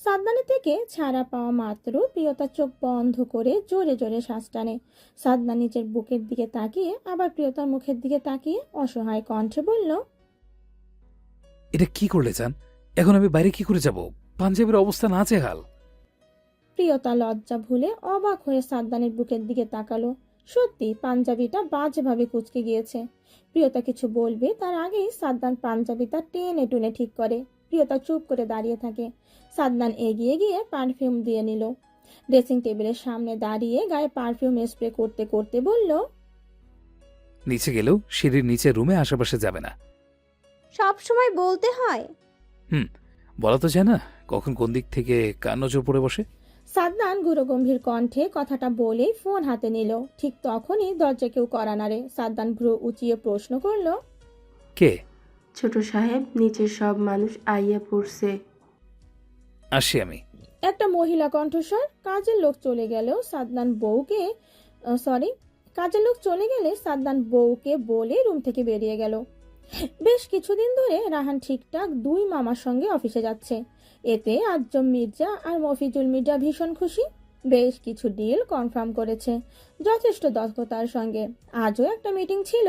সাদনানের থেকে ছাড়া পাওয়া মাত্র প্রিয়তা চোখ বন্ধ করে জোরে জোরে শ্বাস টানে। সাদনান নিজের বুকের দিকে তাকিয়ে আবার প্রিয়তার মুখের দিকে তাকিয়ে অসহায় কণ্ঠে বলল, এটা কি করলে চান? এখন আমি বাইরে কি করে যাব? পাঞ্জাবের অবস্থা নাজেহাল। প্রিয়তা লজ্জা ভুলে অবাক হয়ে সাদনানের বুকের দিকে তাকালো। সত্যি পাঞ্জাবিটা বাজেভাবে কুঁচকে গিয়েছে। প্রিয়তা কিছু বলবে তার আগেই সাদনান পাঞ্জাবিটা টেনে টুনে ঠিক করে। প্রিয়তা চুপ করে দাঁড়িয়ে থাকে। সাদনান এগিয়ে গিয়ে পারফিউম দিয়ে নিল। ড্রেসিং টেবিলের সামনে দাঁড়িয়ে গায়ে পারফিউম স্প্রে করতে করতে বলল, নিচে গেলেও সিঁড়ির নিচে রুমে আশেপাশে যাবে না। সব সময় বলতে হয়? বলা তো যায় না কখন কোন দিক থেকে কার নজর পড়ে বসে। সাদনান গুরুগম্ভীর কণ্ঠে কথাটা বলেই ফোন হাতে নিল। ঠিক তখনই দরজা কেউ কড়া নাড়ে। সাদনান ভ্রু উঁচিয়ে প্রশ্ন করল, কে? ছোট সাহেব, নিচের সব মানুষ আইয়া পড়ছে। আসি আমি। একটা মহিলা কণ্ঠস্বর। কাজের লোক চলে গেলেও সাদনান বউকে কাজের লোক চলে গেলে সাদনান বউকে বলে রুম থেকে বেরিয়ে গেল। বেশ কিছুদিন ধরে রাহান ঠিকঠাক দুই মামার সঙ্গে অফিসে যাচ্ছে। এতে আজম মির্জা আর মফিজুল মির্জা ভীষণ খুশি। বেশ কিছু ডিল কনফার্ম করেছে যথেষ্ট দক্ষতার সঙ্গে। আজও একটা মিটিং ছিল,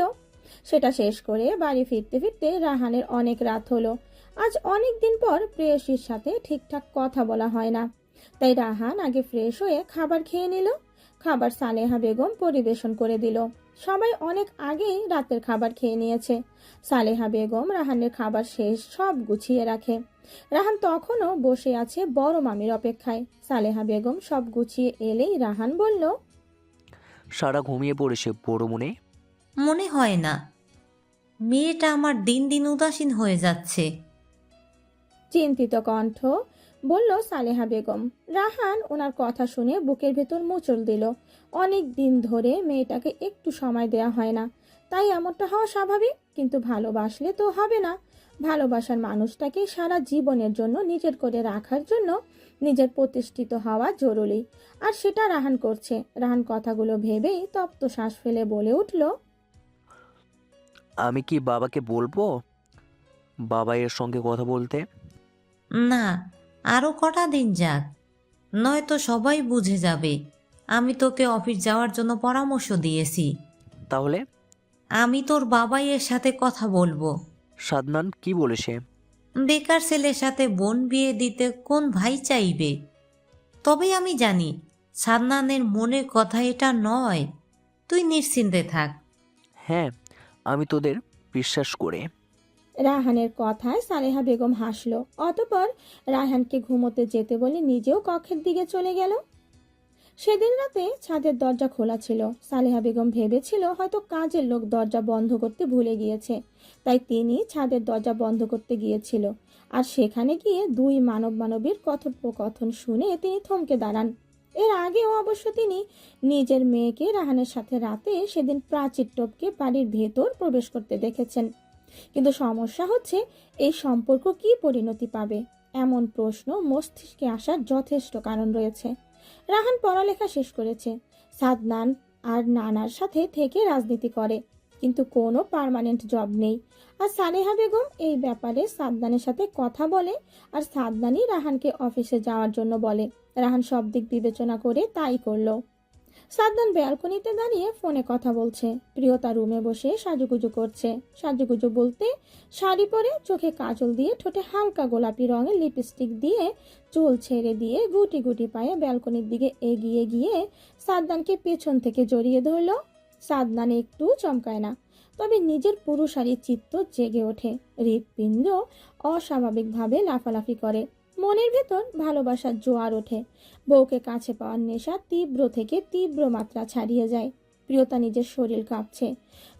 সেটা শেষ করে বাড়ি ফিরতে ফিরতে রাহানের অনেক রাত হলো। আজ অনেক দিন পর প্রেয়সীর সাথে ঠিকঠাক কথা বলা হয় না, তাই রাহান আগে ফ্রেশ হয়ে খাবার খেয়ে নিল। খাবার সালেহা বেগম পরিবেশন করে দিল। সবাই অনেক আগেই রাতের খাবার খেয়ে নিয়েছে। সালেহা বেগম রাহানের খাবার শেষ সব গুছিয়ে রাখে। রাহান তখনও বসে আছে বড় মামির অপেক্ষায়। সালেহা বেগম সব গুছিয়ে এলেই রাহান বলল, সারা ঘুমিয়ে পড়েছে বড় মনে। মনে হয় না, মেয়েটা আমার দিন দিন উদাসীন হয়ে যাচ্ছে। চিন্তিত কণ্ঠ বলল সালেহা বেগম। রাহান ওনার কথা শুনে বুকের ভেতর মোচড় দিল। অনেক দিন ধরে মেয়েটাকে একটু সময় দেয়া হয় না, তাই এমনটা হওয়া স্বাভাবিক। কিন্তু ভালোবাসলে তো হবে না। ভালোবাসার মানুষটাকে সারা জীবনের জন্য নিজের করে রাখার জন্য নিজের প্রতিষ্ঠিত হওয়া জরুরি। আর সেটা রাহান করছে। রাহান কথাগুলো ভেবেই তপ্ত শ্বাস ফেলে বলে উঠল, আমি কি বাবাকে বলবো বাবা এর সঙ্গে কথা বলতে? না, আরো কটা দিন যাক, নয়তো সবাই বুঝে যাবে আমি তোকে অফিস যাওয়ার জন্য পরামর্শ দিয়েছি। তাহলে আমি তোর বাবাই এর সাথে কথা বলবো। সাদনান কি বলেছে? বেকার ছেলের সাথে বোন বিয়ে দিতে কোন ভাই চাইবে? তবে আমি জানি সাদনানের মনের কথা এটা নয়। তুই নিশ্চিন্তে থাক। হ্যাঁ, আমি তোদের বিশ্বাস করে। রাহানের কথায় সালেহা বেগম হাসল। অতঃপর রায়হানকে ঘুমোতে যেতে বলে নিজেও কক্ষের দিকে চলে গেল। সেদিন রাতে ছাদের দরজা খোলা ছিল। সালেহা বেগম ভেবেছিল হয়তো কাজের লোক দরজা বন্ধ করতে ভুলে গিয়েছে, তাই তিনি ছাদের দরজা বন্ধ করতে গিয়েছিল। আর সেখানে গিয়ে দুই মানবীর কথোপকথন শুনে তিনি থমকে দাঁড়ান। এর আগেও অবশ্য তিনি নিজের মেয়েকে রাহানের সাথে রাতে সেদিন প্রাচীর টপকে বাড়ির ভেতর প্রবেশ করতে দেখেছেন। কিন্তু সমস্যা হচ্ছে এই সম্পর্ক কি পরিণতি পাবে, এমন প্রশ্ন মস্তিষ্কে আসার যথেষ্ট কারণ রয়েছে। রাহান পড়ালেখা শেষ করেছে, সাদনান আর নানার সাথে থেকে রাজনীতি করে, কিন্তু কোনো পার্মানেন্ট জব নেই। আর সালেহা বেগম এই ব্যাপারে সাদনানের সাথে কথা বলে, আর সাদনানই রাহানকে অফিসে যাওয়ার জন্য বলে। রাহান সব দিক বিবেচনা করে তাই করলো। সাদনান ব্যালকনিতে দাঁড়িয়ে ফোনে কথা বলছে। প্রিয়তা রুমে বসে সাজুগুজু করছে। সাজুগুজু বলতে শাড়ি পরে, চোখে কাজল দিয়ে, ঠোঁটে হালকা গোলাপি রঙের লিপস্টিক দিয়ে, চুল ছেড়ে দিয়ে গুটি গুটি পায়ে ব্যালকনির দিকে এগিয়ে গিয়ে সাদনানকে পেছন থেকে জড়িয়ে ধরল। সাদনান একটু চমকায় না, তবে নিজের পুরুষালী চিত্ত জেগে ওঠে। হৃৎপিণ্ড অস্বাভাবিকভাবে লাফালাফি করে। মনের ভেতর ভালোবাসার জোয়ার ওঠে। বউকে কাছে পাওয়ার নেশা তীব্র থেকে তীব্র মাত্রা ছাড়িয়ে যায়। প্রিয়তা নিজের শরীর কাঁপছে।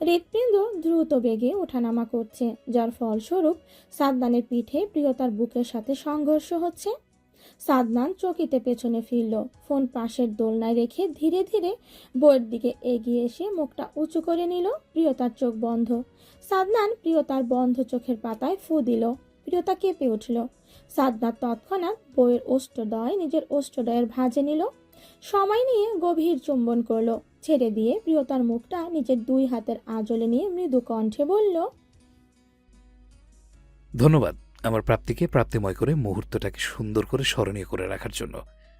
হৃৎপিণ্ড দ্রুত বেগে ওঠানামা করছে, যার ফলস্বরূপ সাদনানের পিঠে প্রিয়তার বুকের সাথে সংঘর্ষ হচ্ছে। সাদনান চকিতে পেছনে ফিরল। ফোন পাশের দোলনায় রেখে ধীরে ধীরে বউয়ের দিকে এগিয়ে এসে মুখটা উঁচু করে নিল। প্রিয়তার চোখ বন্ধ। সাদনান প্রিয়তার বন্ধ চোখের পাতায় ফু দিল। প্রিয়তা কেঁপে উঠল। সাদনান তৎক্ষণাৎ বউয়ের ওষ্ঠদয় নিজের ওষ্ঠদয়ের ভাঁজে নিল। সময় নিয়ে গভীর চুম্বন করলো। ছেড়ে দিয়ে প্রিয়তার মুখটা নিজের দুই হাতের আঁচলে নিয়ে মৃদু কণ্ঠে বলল, ধন্যবাদ, আমার প্রাপ্তিকে প্রাপ্তিময় করে মুহূর্তটাকে সুন্দর করে স্মরণীয় করে রাখার জন্য।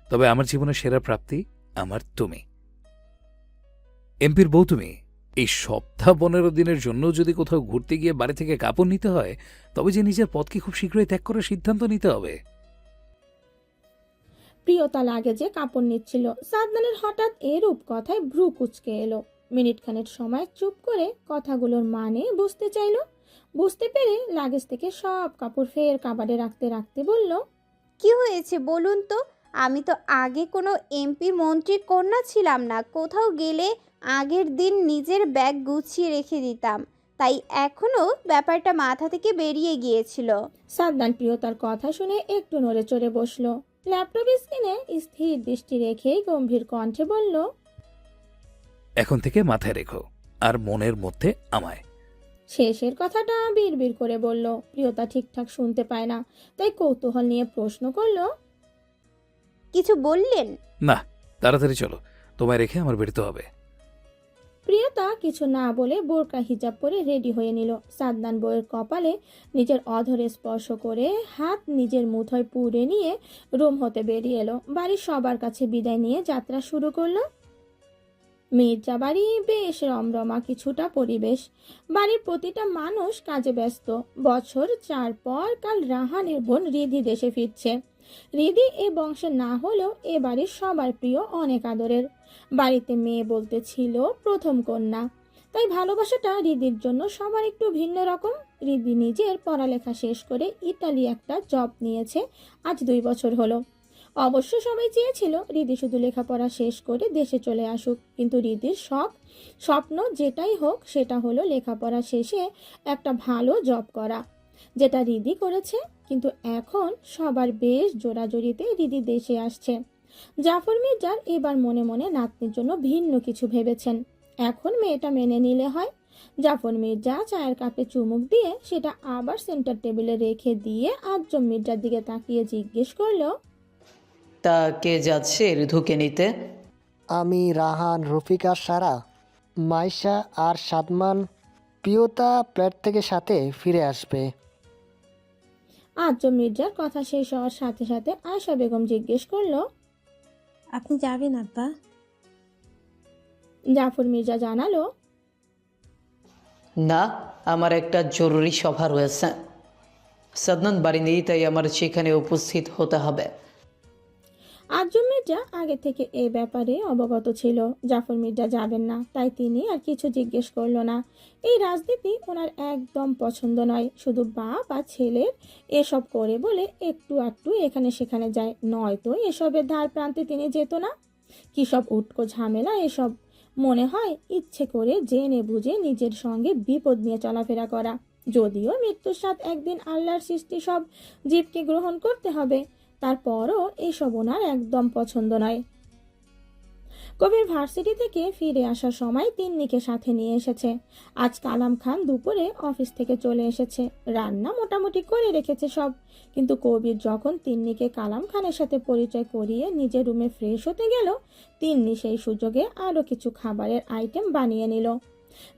তবে আমার জীবনের সেরা প্রাপ্তি আমার তুমি। এমপির বউ তুমি। এই সপ্তাহ 15 দিনের জন্য যদি কোথাও ঘুরতে গিয়ে বাড়ি থেকে কাপড় নিতে হয়, তবে যে নিজের পথকে খুব শীঘ্রই ত্যাগ করার সিদ্ধান্ত নিতে হবে। প্রিয়তা লাগেজে কাপড় নিচ্ছিল। সাদনানের হঠাৎ এরূপ কথায় ভ্রু কুঁচকে এলো। মিনিটখানেক সময় চুপ করে কথাগুলোর মানে বুঝতে চাইল। বুঝতে পেরে লাগেজ থেকে সব কাপড় ফের কাবাডে রাখতে রাখতে বলল, কি হয়েছে বলুন তো? আমি তো আগে কোনো এমপি মন্ত্রীর কন্যা ছিলাম না। কোথাও গেলে আগের দিন নিজের ব্যাগ গুছিয়ে রেখে দিতাম, তাই এখনো ব্যাপারটা মাথা থেকে বেরিয়ে গিয়েছিল। সাদনান প্রিয়তার কথা শুনে একটু নড়ে চড়ে বসল। ল্যাপটপ স্ক্রিনে স্থির দৃষ্টি রেখেই গম্ভীর কণ্ঠে বলল, এখন থেকে মাথায় রেখো, আর মনের মধ্যে আমায়। শেষের কথাটা বিড়বিড় করে বলল। প্রিয়তা ঠিকঠাক শুনতে পায় না, তাই কৌতূহল নিয়ে প্রশ্ন করলো, কিছু বললেন? না, তাড়াতাড়ি চলো, তোমায় রেখে আমার বেরোতে হবে। প্রিয়তা কিছু না বলে বোরকা হিজাব পরে রেডি হয়ে নিল। সাদনান বইয়ের কপালে নিজের অধরে স্পর্শ করে হাত নিজের মুঠোয় পুড়ে নিয়ে রুম হতে বেরিয়ে এলো। বাড়ির সবার কাছে বিদায় নিয়ে যাত্রা শুরু করলো। মির্জা বাড়ি বেশ রমরমা কিছুটা পরিবেশ। বাড়ির প্রতিটা মানুষ কাজে ব্যস্ত। বছর 4 পর কাল রাহানের বোন রিধি দেশে ফিরছে। রিধি এ বংশের না হলেও এ বাড়ির সবার প্রিয়, অনেক আদরের। বাড়িতে মেয়ে বলতে ছিল প্রথম কন্যা, তাই ভালোবাসাটা রিদির জন্য সবার একটু ভিন্ন রকম। রিদি নিজের পড়ালেখা শেষ করে ইতালি একটা জব নিয়েছে, আজ 2 বছর হলো। অবশ্য সবাই চেয়েছিল রিদি শুধু লেখাপড়া শেষ করে দেশে চলে আসুক, কিন্তু রিদির স্বপ্ন যেটাই হোক সেটা হলো লেখাপড়া শেষে একটা ভালো জব করা, যেটা রিদি করেছে। কিন্তু এখন সবার বেশ জোরাজোরিতে রিদি দেশে আসছে। জাফর মির্জার এবার মনে মনে নাতনির জন্য ভিন্ন কিছু ভেবেছেন। এখন মেয়েটা মেনে নিলে হয়। জাফর মির্জা চায়ের কাপে চুমুক দিয়ে সেটা আবার সেন্টার টেবিলে রেখে দিয়ে আজম মির্জার দিকে তাকিয়ে জিজ্ঞেস করলো, তা কে যাচ্ছে ঋতুকে নিতে? আমি, রাহান, রফিকা, সারা, মাইশা আর সাদমান। প্রিয়তা প্লেট থেকে সাথে ফিরে আসবে। আজম মির্জার কথা শেষ হওয়ার সাথে সাথে আয়শা বেগম জিজ্ঞেস করলো, আপনি যাবেন আব্বা? জাফর মির্জা জানালো, না, আমার একটা জরুরি সভা রয়েছে। সাদনান বাড়ি নেই, তাই আমার সেখানে উপস্থিত হতে হবে। আজম মির্জা আগে থেকে এ ব্যাপারে অবগত ছিল। জাফর মির্জা যাবেন না, তাই তিনি আর কিছু জিজ্ঞেস করলো না। এই রাজনীতি ওনার একদম পছন্দ নয়। শুধু বাপ আর ছেলের এসব করে বলে একটু একটু এখানে সেখানে যায়, নয়তো এসবের ধার প্রান্তে তিনি যেত না। কি সব উটকো ঝামেলা এসব। মনে হয় ইচ্ছে করে জেনে বুঝে নিজের সঙ্গে বিপদ নিয়ে চলাফেরা করা। যদিও মৃত্যুর স্বাদ একদিন আল্লাহর সৃষ্টি, সব জীবকে গ্রহণ করতে হবে, তারপরও এসব ওনার একদম পছন্দ নয়। কবির ভার্সিটি থেকে ফিরে আসার সময় তিন্নিকে সাথে নিয়ে এসেছে। আজ কালাম খান দুপুরে অফিস থেকে চলে এসেছে। রান্না মোটামুটি করে রেখেছে সব, কিন্তু কবির যখন তিন্নিকে কালাম খানের সাথে পরিচয় করিয়ে নিজের রুমে ফ্রেশ হতে গেল, তিন্নি সেই সুযোগে আরও কিছু খাবারের আইটেম বানিয়ে নিল।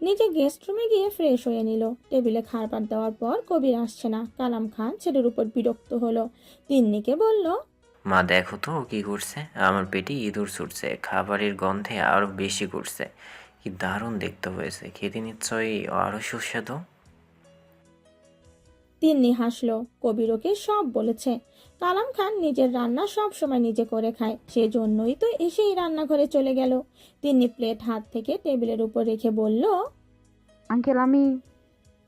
নিজে গেস্ট রুমে গিয়ে ফ্রেশ হয়ে নিল। টেবিলে খাবার দেওয়ার পর কবির আসছে না। কালাম খান ছেলের উপর বিরক্ত হলো। তিন্নিকে বলল, মা দেখো তো ও কি করছে, আমার পেটে ইঁদুর ছুটছে, খাবারের গন্ধে আরো বেশি করছে। কি দারুণ দেখতে হয়েছে, খেতে নিশ্চয়ই আরো সুস্বাদু। তিন্নি হাসলো। কবির ওকে সব বলেছে। কালাম খান নিজের রান্না সব সময় নিজে করে খায়, সেজন্যই তো এসেই রান্নাঘরে চলে গেল। তিন্নি প্লেট হাত থেকে টেবিলের উপর রেখে বলল, আঙ্কেল আমি।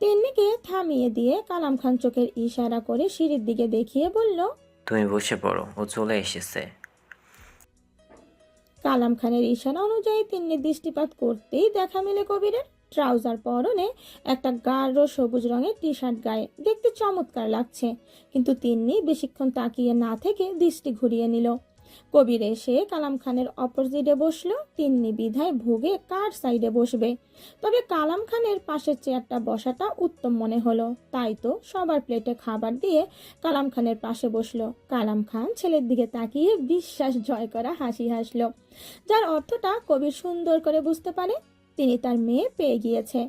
তিন্নিকে থামিয়ে দিয়ে কালাম খান চোখের ইশারা করে সিঁড়ির দিকে দেখিয়ে বলল, তুমি বসে পড়ো, ও চলে এসেছে। কালাম খানের ইশারা অনুযায়ী তিন্নি দৃষ্টিপাত করতেই দেখা মেলে কবিরের। ট্রাউজার পরনে একটা গাঢ় সবুজ রঙের টি শার্ট গায়ে, দেখতে চমৎকার লাগছে। কিন্তু তিন্নি বেশিক্ষণ তাকিয়ে না থেকে দৃষ্টি ঘুরিয়ে নিল। কবির এসে কালাম খানের অপোজিটে বসলো। তিন্নি বিধায় ভুগে কার সাইডে বসবে, তবে কালাম খানের পাশের চেয়ারটা বসাটা উত্তম মনে হলো। তাই তো সবার প্লেটে খাবার দিয়ে কালাম খানের পাশে বসলো। কালাম খান ছেলের দিকে তাকিয়ে বিশ্বাস জয় করা হাসি হাসলো, যার অর্থটা কবির সুন্দর করে বুঝতে পারে। তিনি তার মেয়ে পেয়ে গিয়েছে।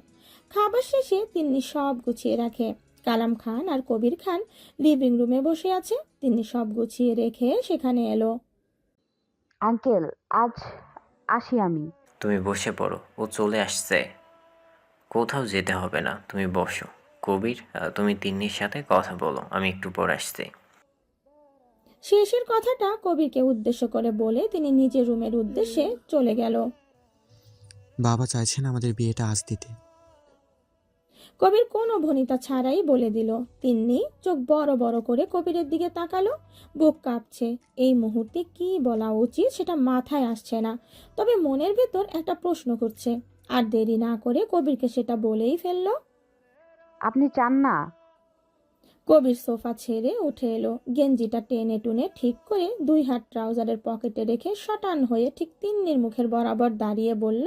খাবার শেষে তিন্নি সব গুছিয়ে রাখে। কালাম খান আর কবির খান লিভিং রুমে বসে আছে। তিনি সব গুছিয়ে রেখে সেখানে এলো। আঙ্কেল আজ আসি আমি। তুমি বসে পড়ো, ও চলে আসছে। কোথাও যেতে হবে না, তুমি বসো। কবির, তুমি তিন্নির সাথে কথা বলো, আমি একটু পর আসছি। শেষের কথাটা কবিরকে উদ্দেশ্য করে বলে তিনি নিজের রুমের উদ্দেশ্যে চলে গেল। বাবা চাইছেন আমাদের বিয়েটা আজ দিতে। কবির কোনো ভনিতা ছাড়াই বলে দিল। তিন্নি চোখ বড় বড় করে কবিরের দিকে তাকালো। বুক কাঁপছে। এই মুহূর্তে কি বলা উচিত সেটা মাথায় আসছে না, তবে মনের ভেতর একটা প্রশ্ন করছে। আর দেরি না করে কবিরকে সেটা বলেই ফেলল। আপনি চান না? কবির সোফা ছেড়ে উঠে এলো। গেঞ্জিটা টেনে টুনে ঠিক করে 2 হাত ট্রাউজারের পকেটে রেখে শটান হয়ে ঠিক তিন্নির মুখের বরাবর দাঁড়িয়ে বলল,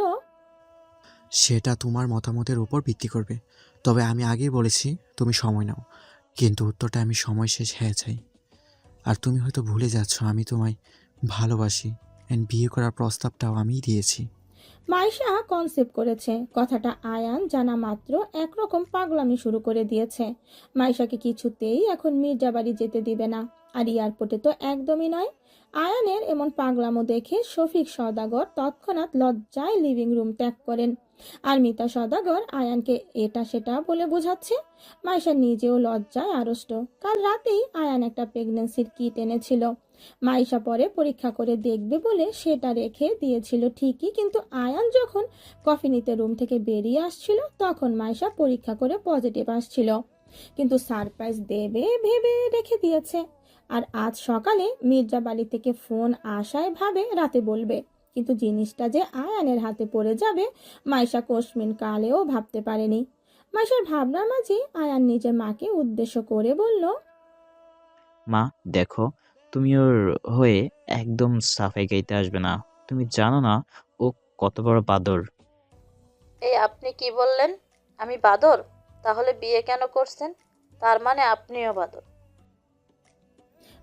সেটা তোমার মতামতের উপর ভিত্তি করবে, তবে আমি আগেই বলেছি তুমি সময় নাও, কিন্তু উত্তরটা আমি সময় শেষ হয়ে চাই। আর তুমি হয়তো ভুলে যাচ্ছ আমি তোমায় ভালোবাসি, অ্যান্ড বিয়ে করার প্রস্তাবটাও আমিই দিয়েছি। মাইশা কনসেপ্ট করেছে। কথাটা আয়ান জানা মাত্র একরকম পাগলামি শুরু করে দিয়েছে। মাইশাকে কিছুতেই এখন মির্জাবাড়ি যেতে দিবে না, আর এয়ারপোর্টে তো একদমই নয়। আয়ানের এমন পাগলামো দেখে শফিক সওদাগর তৎক্ষণাৎ লজ্জায় লিভিং রুম ত্যাগ করেন। আর মিতা সওদাগর আয়ানকে এটা সেটা বলে বোঝাচ্ছে। মাইশা নিজেও লজ্জায় আড়ষ্ট। কাল রাতেই আয়ান একটা প্রেগন্যান্সির কিট এনেছিল। মাইশা পরে পরীক্ষা করে দেখবে বলে সেটা রেখে দিয়েছিল ঠিকই, কিন্তু আয়ান যখন কফি নিতে রুম থেকে বেরিয়ে আসছিল তখন মাইশা পরীক্ষা করে পজিটিভ আসছিল, কিন্তু সারপ্রাইজ দেবে ভেবে রেখে দিয়েছে। আর আজ সকালে মির্জাবাড়ি থেকে ফোন আসায় ভাবে রাতে বলবে, কিন্তু জিনিসটা যে আয়ানের হাতে পড়ে যাবে মাইশা কোশমিন কালেও ভাবতে পারেনি। মাইশার ভাবনার মাঝে আয়ান নিজের মাকে উদ্দেশ্য করে বলল, মা দেখো, তুমি ওর হয়ে একদম সাফাই গাইতে আসবে না। তুমি জানো না ও কত বড় বাদর। এই আপনি কি বললেন? আমি বাদর? তাহলে বিয়ে কেন করছেন? তার মানে আপনিও বাদর।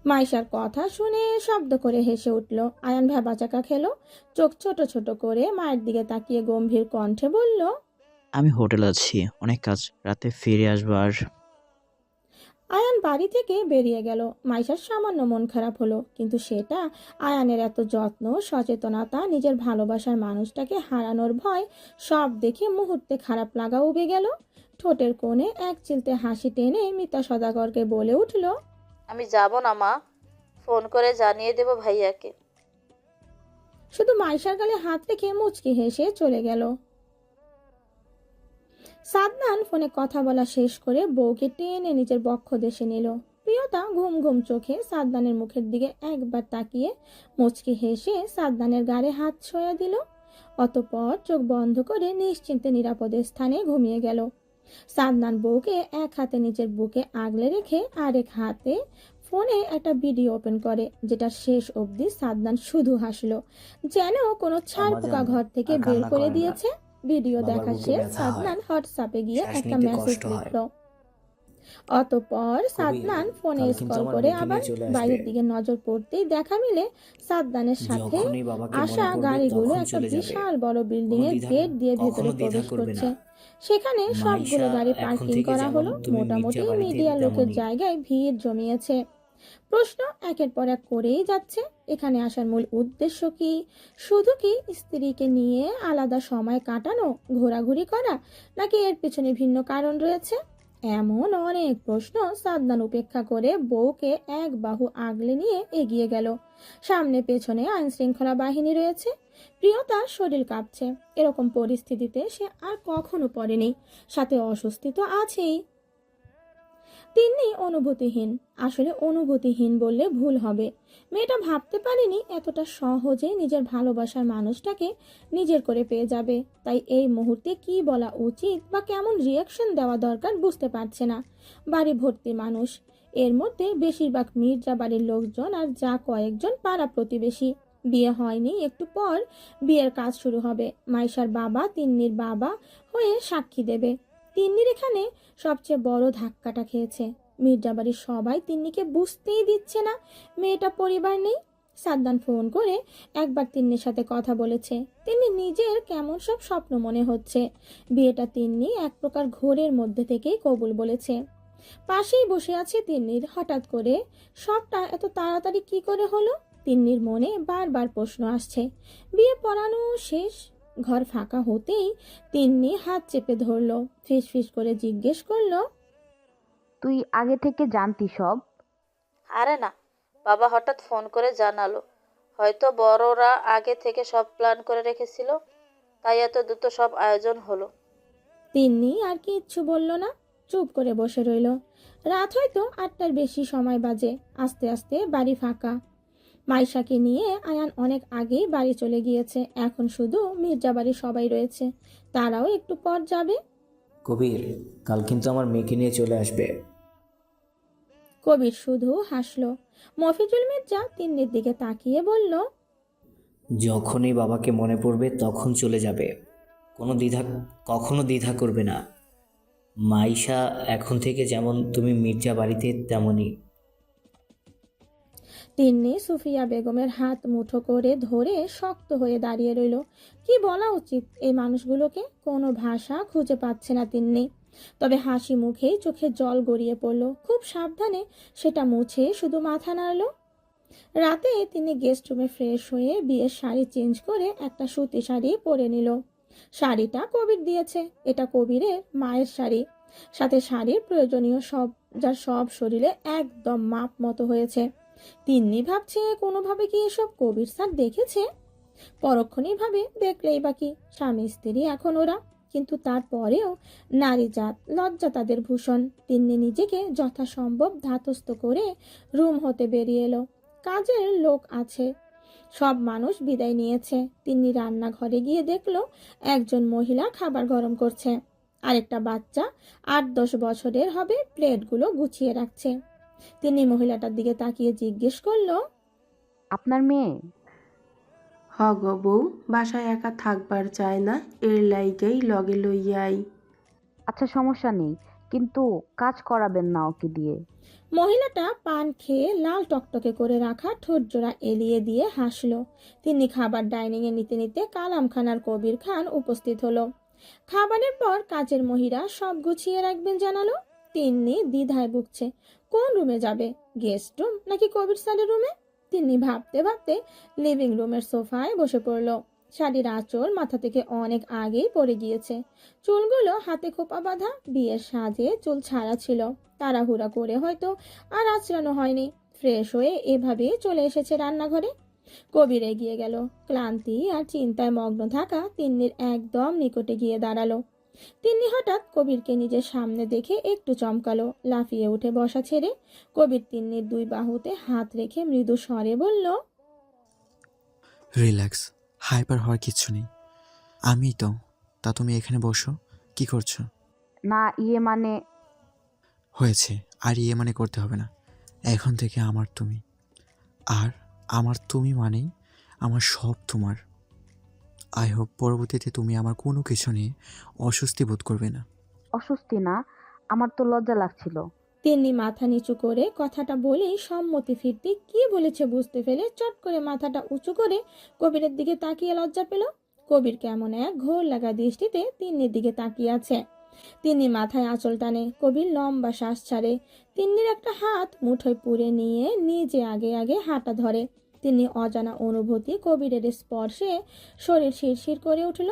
মাইশার কথা শুনে শব্দ করে হেসে উঠল। আয়ান ভ্যাবাচাকা খেলো। চোখ ছোট ছোট করে মায়ের দিকে তাকিয়ে গম্ভীর কণ্ঠে বলল, আমি হোটেলে আছি, অনেক কাজ, রাতে ফিরে আসবো। আর আয়ান বাড়ি থেকে বেরিয়ে গেল। মাইশার সামান্য মন খারাপ হলো, কিন্তু সেটা আয়ানের এত যত্ন, সচেতনতা, নিজের ভালোবাসার মানুষটাকে হারানোর ভয় সব দেখে মুহূর্তে খারাপ লাগা উবে গেল। ঠোঁটের কোণে এক চিলতে হাসি টেনে মিতা সদাগরকে বলে উঠল, আমি যাব না মা, ফোন করে জানিয়ে দেব ভাইয়াকে। শুধু মাইশার গালে হাত রেখে মুচকি হেসে চলে গেল। সাদনান ফোনে কথা বলা শেষ করে বউকে টেনে নিজের বক্ষ দেশে নিল। প্রিয়তা ঘুম ঘুম চোখে সাদনানের মুখের দিকে একবার তাকিয়ে মুচকি হেসে সাদনানের গায়ে হাত ছোঁয়া দিল। অতঃপর চোখ বন্ধ করে নিশ্চিন্তে নিরাপদে স্থানে ঘুমিয়ে গেল। সাদনান বউকে এক হাতে নিজের বুকে আগলে রেখে আরেক হাতে ফোনে একটা ভিডিও ওপেন করে, যেটা শেষ অবধি সাদনান শুধু হাসলো, যেন কোনো ছাড় পোকা ঘর থেকে বের করে দিয়েছে। ভিডিও দেখা শেষ সাদনান হোয়াটসঅ্যাপে গিয়ে একটা মেসেজ লিখল। অতঃপর সাদনান ফোনে স্ক্রল করে আবার বাইরের দিকে নজর পড়তেই দেখা মিলে সাদনানের সাথে আসা গাড়িগুলো একটা বিশাল বড় বিল্ডিং এর গেট দিয়ে ভেতরে প্রবেশ করছে। সেখানে সবগুলো গাড়ি পার্কিং করা হলো। মোটামুটি মিডিয়া লোকের জায়গায় ভিড় জমিয়েছে। প্রশ্ন একের পর এক করেই যাচ্ছে, এখানে আসার মূল উদ্দেশ্য কি? শুধু কি স্ত্রীকে নিয়ে আলাদা সময় কাটানো, ঘোরাঘুরি করা, নাকি এর পেছনে ভিন্ন কারণ রয়েছে? এমন অনেক প্রশ্ন সাদনান উপেক্ষা করে বউকে এক বাহু আগলে নিয়ে এগিয়ে গেল। সামনে পেছনে আইন শৃঙ্খলা বাহিনী রয়েছে। প্রিয়তার শরীর কাঁপছে। এরকম পরিস্থিতিতে সে আর কখনো পড়েনি, সাথে অস্বস্তি তো আছেই। তিনি অনুভূতিহীন, আসলে অনুভূতিহীন বললে ভুল হবে। মেয়েটা ভাবতে পারেনি এতটা সহজে নিজের ভালোবাসার মানুষটাকে নিজের করে পেয়ে যাবে। তাই এই মুহূর্তে কি বলা উচিত বা কেমন রিয়াকশন দেওয়া দরকার বুঝতে পারছে না। বাড়ি ভর্তি মানুষ, এর মধ্যে বেশিরভাগ মির্জা বাড়ির লোকজন আর যা কয়েকজন পাড়া প্রতিবেশী। বিয়ে হয়নি, একটু পর বিয়ের কাজ শুরু হবে। মাইশার বাবা তিন্নির বাবা হয়ে সাক্ষী দেবে। তিন্নির এখানে সবচেয়ে বড় ধাক্কাটা খেয়েছে। মির্জাবাড়ির সবাই তিন্নিকে বুঝতেই দিচ্ছে না মেয়েটা পরিবার নেই। সাদনান ফোন করে একবার তিন্নির সাথে কথা বলেছে। তিন্নি নিজের কেমন সব স্বপ্ন মনে হচ্ছে। বিয়েটা তিন্নি এক প্রকার ঘোরের মধ্যে থেকেই কবুল বলেছে। পাশেই বসে আছে তিন্নির। হঠাৎ করে সবটা এত তাড়াতাড়ি কি করে হলো? তিন্নির মনে বারবার প্রশ্ন আসছে। বিয়ে পড়ানো শেষ, ঘর ফাঁকা হতেই তিন্নি হাত চেপে ধরলো, ফিস ফিস করে জিজ্ঞেস করলো, তুই আগে থেকে জানতি সব? আরে না, বাবা হঠাৎ ফোন করে জানালো। হয়তো বড়রা আগে থেকে সব প্ল্যান করে রেখেছিল, তাই এত দ্রুত সব আয়োজন হলো। তিন্নি আর কিচ্ছু বলল না, চুপ করে বসে রইল। রাত হয়তো 8টার বেশি সময় বাজে। আস্তে আস্তে বাড়ি ফাঁকা। মাইশাকে নিয়ে আয়ান অনেক আগেই বাড়ি চলে গিয়েছে। এখন শুধু মির্জা বাড়ির সবাই রয়েছে, তারাও একটু পর যাবে। কবির, কাল কিন্তু আমার মেয়েকে নিয়ে চলে আসবে। কবির শুধু হাসলো। মফিজুল মির্জা তিন্নির দিকে তাকিয়ে বলল, যখনই বাবাকে মনে পড়বে তখন চলে যাবে, কখনো দ্বিধা করবে না। মাইশা এখন থেকে যেমন তুমি মির্জা বাড়িতে তেমনই। তিন্নি সুফিয়া বেগমের হাত মুঠো করে ধরে শক্ত হয়ে দাঁড়িয়ে রইল। কি বলা উচিত এই মানুষগুলোকে? কোনো ভাষা খুঁজে পাচ্ছে না তিন্নি। তবে হাসি মুখেই চোখে জল গড়িয়ে পড়ল। খুব সাবধানে সেটা মুছে শুধু মাথা নাড়ল। রাতে তিনি গেস্ট রুমে ফ্রেশ হয়ে বিয়ের শাড়ি চেঞ্জ করে একটা সুতি শাড়ি পরে নিল। শাড়িটা কবির দিয়েছে। এটা কবিরের মায়ের শাড়ি, সাথে শাড়ির প্রয়োজনীয় সব, যার সব শরীরে একদম মাপ মতো হয়েছে। তিন্নি ভাবছে কোনোভাবে কি এসব কবির স্যার দেখেছে। পরক্ষণেই ভাবে দেখলেই বাকি, স্বামী স্ত্রী এখন ওরা। কিন্তু তারপরেও নারী জাত, লজ্জা তাদের ভূষণ। তিন্নি নিজেকে যথাসম্ভব ধাতস্থ করে রুম হতে বেরিয়ে এলো। কাজের লোক আছে, সব মানুষ বিদায় নিয়েছে। তিন্নি রান্নাঘরে গিয়ে দেখলো একজন মহিলা খাবার গরম করছে। আরেকটা বাচ্চা 8-10 বছরের হবে প্লেটগুলো গুছিয়ে রাখছে। তিনি মহিলাটার দিকে তাকিয়ে জিজ্ঞেস করলো, আপনার মেয়ে? হ গো বউ, বাসায় একা থাকবার চায় না, এর লাইগাই লগে লইয়াই। আচ্ছা সমস্যা নেই, কিন্তু কাজ করাবেন না ওকে দিয়ে। মহিলাটা পান খেয়ে লাল টকটকে করে রাখা ঠোঁট জোড়া এলিয়ে দিয়ে হাসলো। তিনি খাবার ডাইনিংয়ে নিতে নিতে কালাম খান আর কবির খান উপস্থিত হলো। খাবারের পর কাজের মহিলা সব গুছিয়ে রাখবেন জানালো। তিন্নি দ্বিধায় ভুগছে, কোন রুমে যাবে? গেস্ট রুম নাকি কবির স্যারের রুমে? তিন্নি ভাবতে ভাবতে লিভিং রুমের সোফায় বসে পড়লো। শাড়ির আঁচল মাথা থেকে অনেক আগেই পড়ে গিয়েছে। চুলগুলো হাতে খোপা বাঁধা। বিয়ের সাজে চুল ছাড়া ছিল, তাড়াহুড়া করে হয়তো আর আঁচড়ানো হয়নি। ফ্রেশ হয়ে এভাবে চলে এসেছে রান্নাঘরে। কবির এগিয়ে গেল। ক্লান্তি আর চিন্তায় মগ্ন থাকা তিন্নির একদম নিকটে গিয়ে দাঁড়ালো। তিন্নি হঠাৎ কবিরকে নিজের সামনে দেখে একটু চমকালো। লাফিয়ে উঠে বসা ছেড়ে কবির তিন্নির 2 বাহুতে হাত রেখে মৃদু স্বরে বলল, রিল্যাক্স, হাইপার হওয়ার কিচ্ছু নেই। আমি তো, তা তুমি এখানে বসো। কি করছো? না ইয়ে মানে, হয়েছে, আর ইয়ে মানে করতে হবে না। এখন থেকে আমার তুমি, আর আমার তুমি মানেই আমার সব তোমার। আই হোপ পরবর্তীতে তুমি আমার কোনো কিছু নিয়ে অস্বস্তি বোধ করবে না। অস্বস্তি না, আমার তো লজ্জা লাগছিল। তিন্নি মাথা নিচু করে কথাটা বলেই সম্মতি ফিরতে কি বলেছে বুঝতে ফেলে চট করে মাথাটা উঁচু করে কবিরের দিকে তাকিয়ে লজ্জা পেল। কবির কেমন এক ঘোর লাগা দৃষ্টিতে তিন্নির দিকে তাকিয়ে আছে। তিন্নি মাথায় আঁচল টানে। কবির লম্বা শ্বাস ছাড়ে। তিন্নির একটা হাত মুঠোয় পুরে নিয়ে নিজে আগে আগে হাঁটা ধরে। তিনি অজানা অনুভূতি কবিরের স্পর্শে শরীর শিরশির করে উঠল।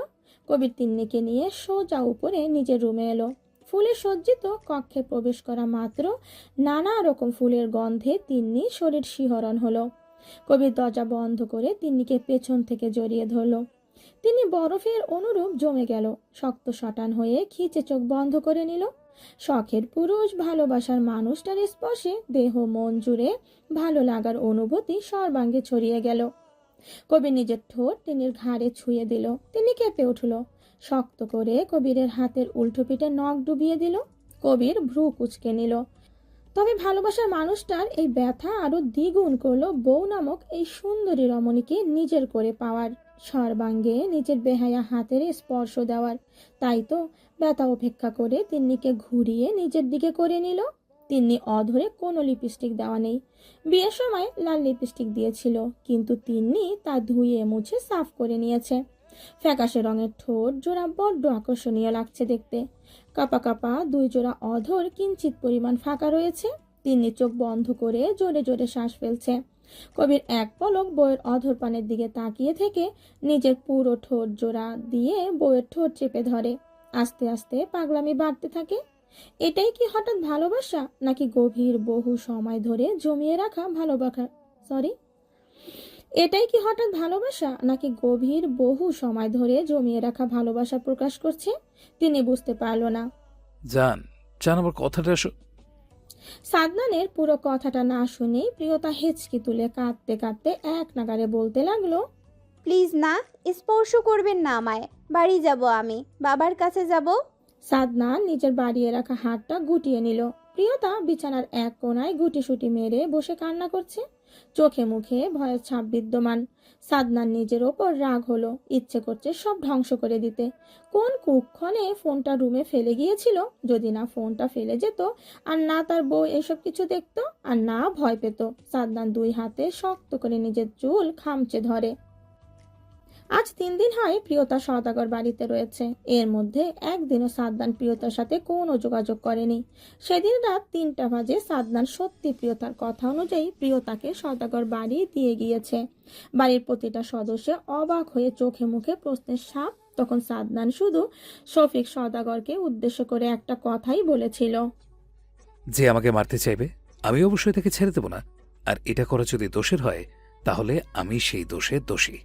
কবির তিন্নিকে নিয়ে সোজা উপরে নিজের রুমে এলো। ফুলে সজ্জিত কক্ষে প্রবেশ করা মাত্র নানা রকম ফুলের গন্ধে তিন্নি শরীর শিহরণ হলো। কবির দরজা বন্ধ করে তিন্নিকে পেছন থেকে জড়িয়ে ধরল। তিনি বরফের অনুরূপ জমে গেল। শক্ত শটান হয়ে খিচে চোখ বন্ধ করে নিল। শখের পুরুষ, ভালোবাসার মানুষটার স্পর্শে দেহ মন জুড়ে ভালো লাগার অনুভূতি সর্বাঙ্গে ছড়িয়ে গেল। কবির নিজের ঠোঁট তিন্নির ঘাড়ে ছুঁয়ে দিল। তিনি কেঁপে উঠল। শক্ত করে কবিরের হাতের উল্টো পিঠে নখ ডুবিয়ে দিল। কবির ভ্রু কুঁচকে নিল। তবে ভালোবাসার মানুষটার এই ব্যথা আরো দ্বিগুণ করলো বউ নামক এই সুন্দরী রমণীকে নিজের করে পাওয়ার, সর্বাঙ্গে নিজের বেহায়া হাতের স্পর্শ দেওয়ার। তাই তো ব্যথা উপেক্ষা করে তিন্নিকে ঘুরিয়ে নিজের দিকে করে নিল। তিন্নি অধরে কোনো লিপস্টিক দেওয়া নেই। বিয়ের সময় লাল লিপস্টিক দিয়েছিল, কিন্তু তিন্নি তা ধুয়ে মুছে সাফ করে নিয়েছে। ফ্যাকাশে রঙের ঠোঁট জোড়া বড্ড আকর্ষণীয় লাগছে দেখতে। কাপা কাপা দুই জোড়া অধর কিঞ্চিত পরিমাণ ফাঁকা রয়েছে। তিনি চোখ বন্ধ করে জোরে জোরে শ্বাস ফেলছে। কবির এক পলক বউয়ের অধর পানের দিকে তাকিয়ে থেকে নিজের পুরো ঠোঁট জোড়া দিয়ে বউয়ের ঠোঁট চেপে ধরে। আস্তে আস্তে পাগলামি বাড়তে থাকে। এটাই কি হঠাৎ ভালোবাসা, নাকি গভীর বহু সময় ধরে জমিয়ে রাখা ভালোবাসা? এটাই কি হঠাৎ ভালোবাসা, নাকি গভীর বহু সময় ধরে জমিয়ে রাখা ভালোবাসা প্রকাশ করছে? তিনি বুঝতে পারল না। জান জান আমার কথাটা সাদনানের পুরো কথাটা না শুনেই প্রিয়তা হেঁচকি তুলে কাঁদতে কাঁদতে এক নাগারে বলতে লাগলো, প্লিজ না, স্পর্শ করবেন না আমায়। বাড়ি যাব, আমি বাবার কাছে যাব। সাদনান নিজের বাড়িয়ে রাখা হাতটা গুটিয়ে নিল। প্রিয়তা বিছানার এক কোণায় গুটিসুটি মেরে বসে কান্না করছে। চোখে মুখে ভয়ের ছাপ বিদ্যমান। সাদনান নিজের ওপর রাগ হলো, ইচ্ছে করছে সব ধ্বংস করে দিতে। কোন কুক্ষণে ফোনটা রুমে ফেলে গিয়েছিল। যদি না ফোনটা ফেলে যেত, আর না তার বউ এসব কিছু দেখতো, আর না ভয় পেত। সাদনান দুই হাতে শক্ত করে নিজের চুল খামচে ধরে। আজ 3 দিন হয় প্রিয়তা সওদাগর বাড়িতে রয়েছে। এর মধ্যে একদিনও সাদনান প্রিয়তার সাথে কোনো যোগাযোগ করেনি। সেদিন রাত 3টা বাজে সাদনান সত্যি প্রিয়তার কথা অনুযায়ী প্রিয়তাকে সওদাগর বাড়ি দিয়ে গিয়েছে। বাড়ির প্রতিটা সদস্য অবাক হয়ে চোখে মুখে প্রশ্নের ছাপ। তখন সাদনান শুধু শফিক সওদাগরকে উদ্দেশ্য করে একটা কথাই বলেছিল, যে আমাকে মারতে চাইবে আমি অবশ্যই তাকে ছেড়ে দেব না। আর এটা করা যদি দোষের হয় তাহলে আমি সেই দোষের দোষী।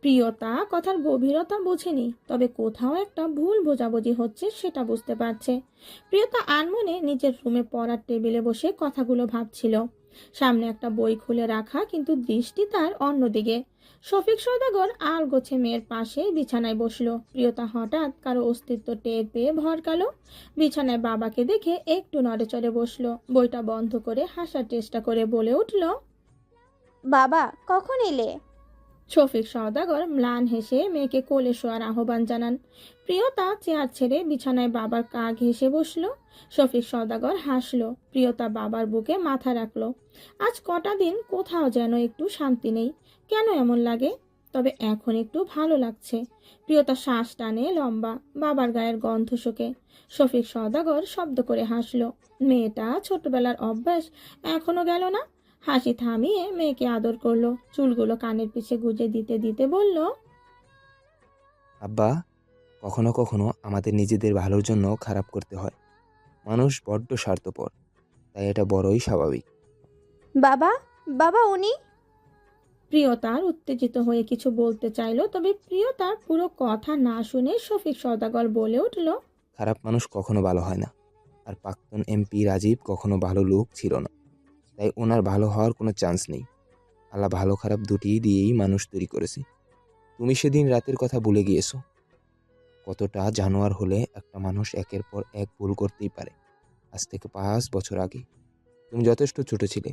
প্রিয়তা কথার গভীরতা বোঝেনি, তবে কোথাও একটা ভুল বোঝাবুঝি হচ্ছে সেটা বুঝতে পারছে। প্রিয়তা আনমনে নিজের রুমে পড়ার টেবিলে বসে কথাগুলো ভাবছিল। সামনে একটা বই খুলে রাখা, কিন্তু দৃষ্টি তার অন্যদিকে। শফিক সওদাগর আর গোছে মেয়ের পাশে বিছানায় বসলো। প্রিয়তা হঠাৎ কারো অস্তিত্ব টের পেয়ে ভরকালো। বিছানায় বাবাকে দেখে একটু নড়েচড়ে বসলো। বইটা বন্ধ করে হাসার চেষ্টা করে বলে উঠল, বাবা কখন এলে? শফিক সওদাগর ম্লান হেসে মেয়েকে কোলে শোয়ার আহ্বান জানান। প্রিয়তা চেয়ার ছেড়ে বিছানায় বাবার কাঁধ ঘেঁষে বসলো। শফিক সওদাগর হাসলো। প্রিয়তা বাবার বুকে মাথা রাখলো। আজ কটা দিন কোথাও যেন একটু শান্তি নেই। কেন এমন লাগে? তবে এখন একটু ভালো লাগছে। প্রিয়তা শ্বাস টানে লম্বা, বাবার গায়ের গন্ধ শোকে। শফিক সওদাগর শব্দ করে হাসলো। মেয়েটা ছোটবেলার অভ্যাস এখনো গেল না। হাসি থামিয়ে মেয়েকে আদর করলো। চুলগুলো কানের পিছে গুজে দিতে দিতে বলল, আব্বা, কখনো কখনো আমাদের নিজেদের ভালোর জন্য খারাপ করতে হয়। মানুষ বড্ড স্বার্থপর, তাই এটা বড়ই স্বাভাবিক। বাবা, বাবা উনি। প্রিয়তার উত্তেজিত হয়ে কিছু বলতে চাইলো, তবে প্রিয়তার পুরো কথা না শুনে শফিক সওদাগর বলে উঠল, খারাপ মানুষ কখনো ভালো হয় না। আর প্রাক্তন এমপি রাজীব কখনো ভালো লোক ছিল না, তাই ওনার ভালো হওয়ার কোনো চান্স নেই। আল্লাহ ভালো খারাপ দুটি দিয়েই মানুষ তৈরি করেছে। তুমি সেদিন রাতের কথা ভুলে গিয়েছো। কতটা জানোয়ার হলে একটা মানুষ একের পর এক ভুল করতেই পারে। আজ থেকে 5 বছর আগে তুমি যথেষ্ট ছোট ছিলে।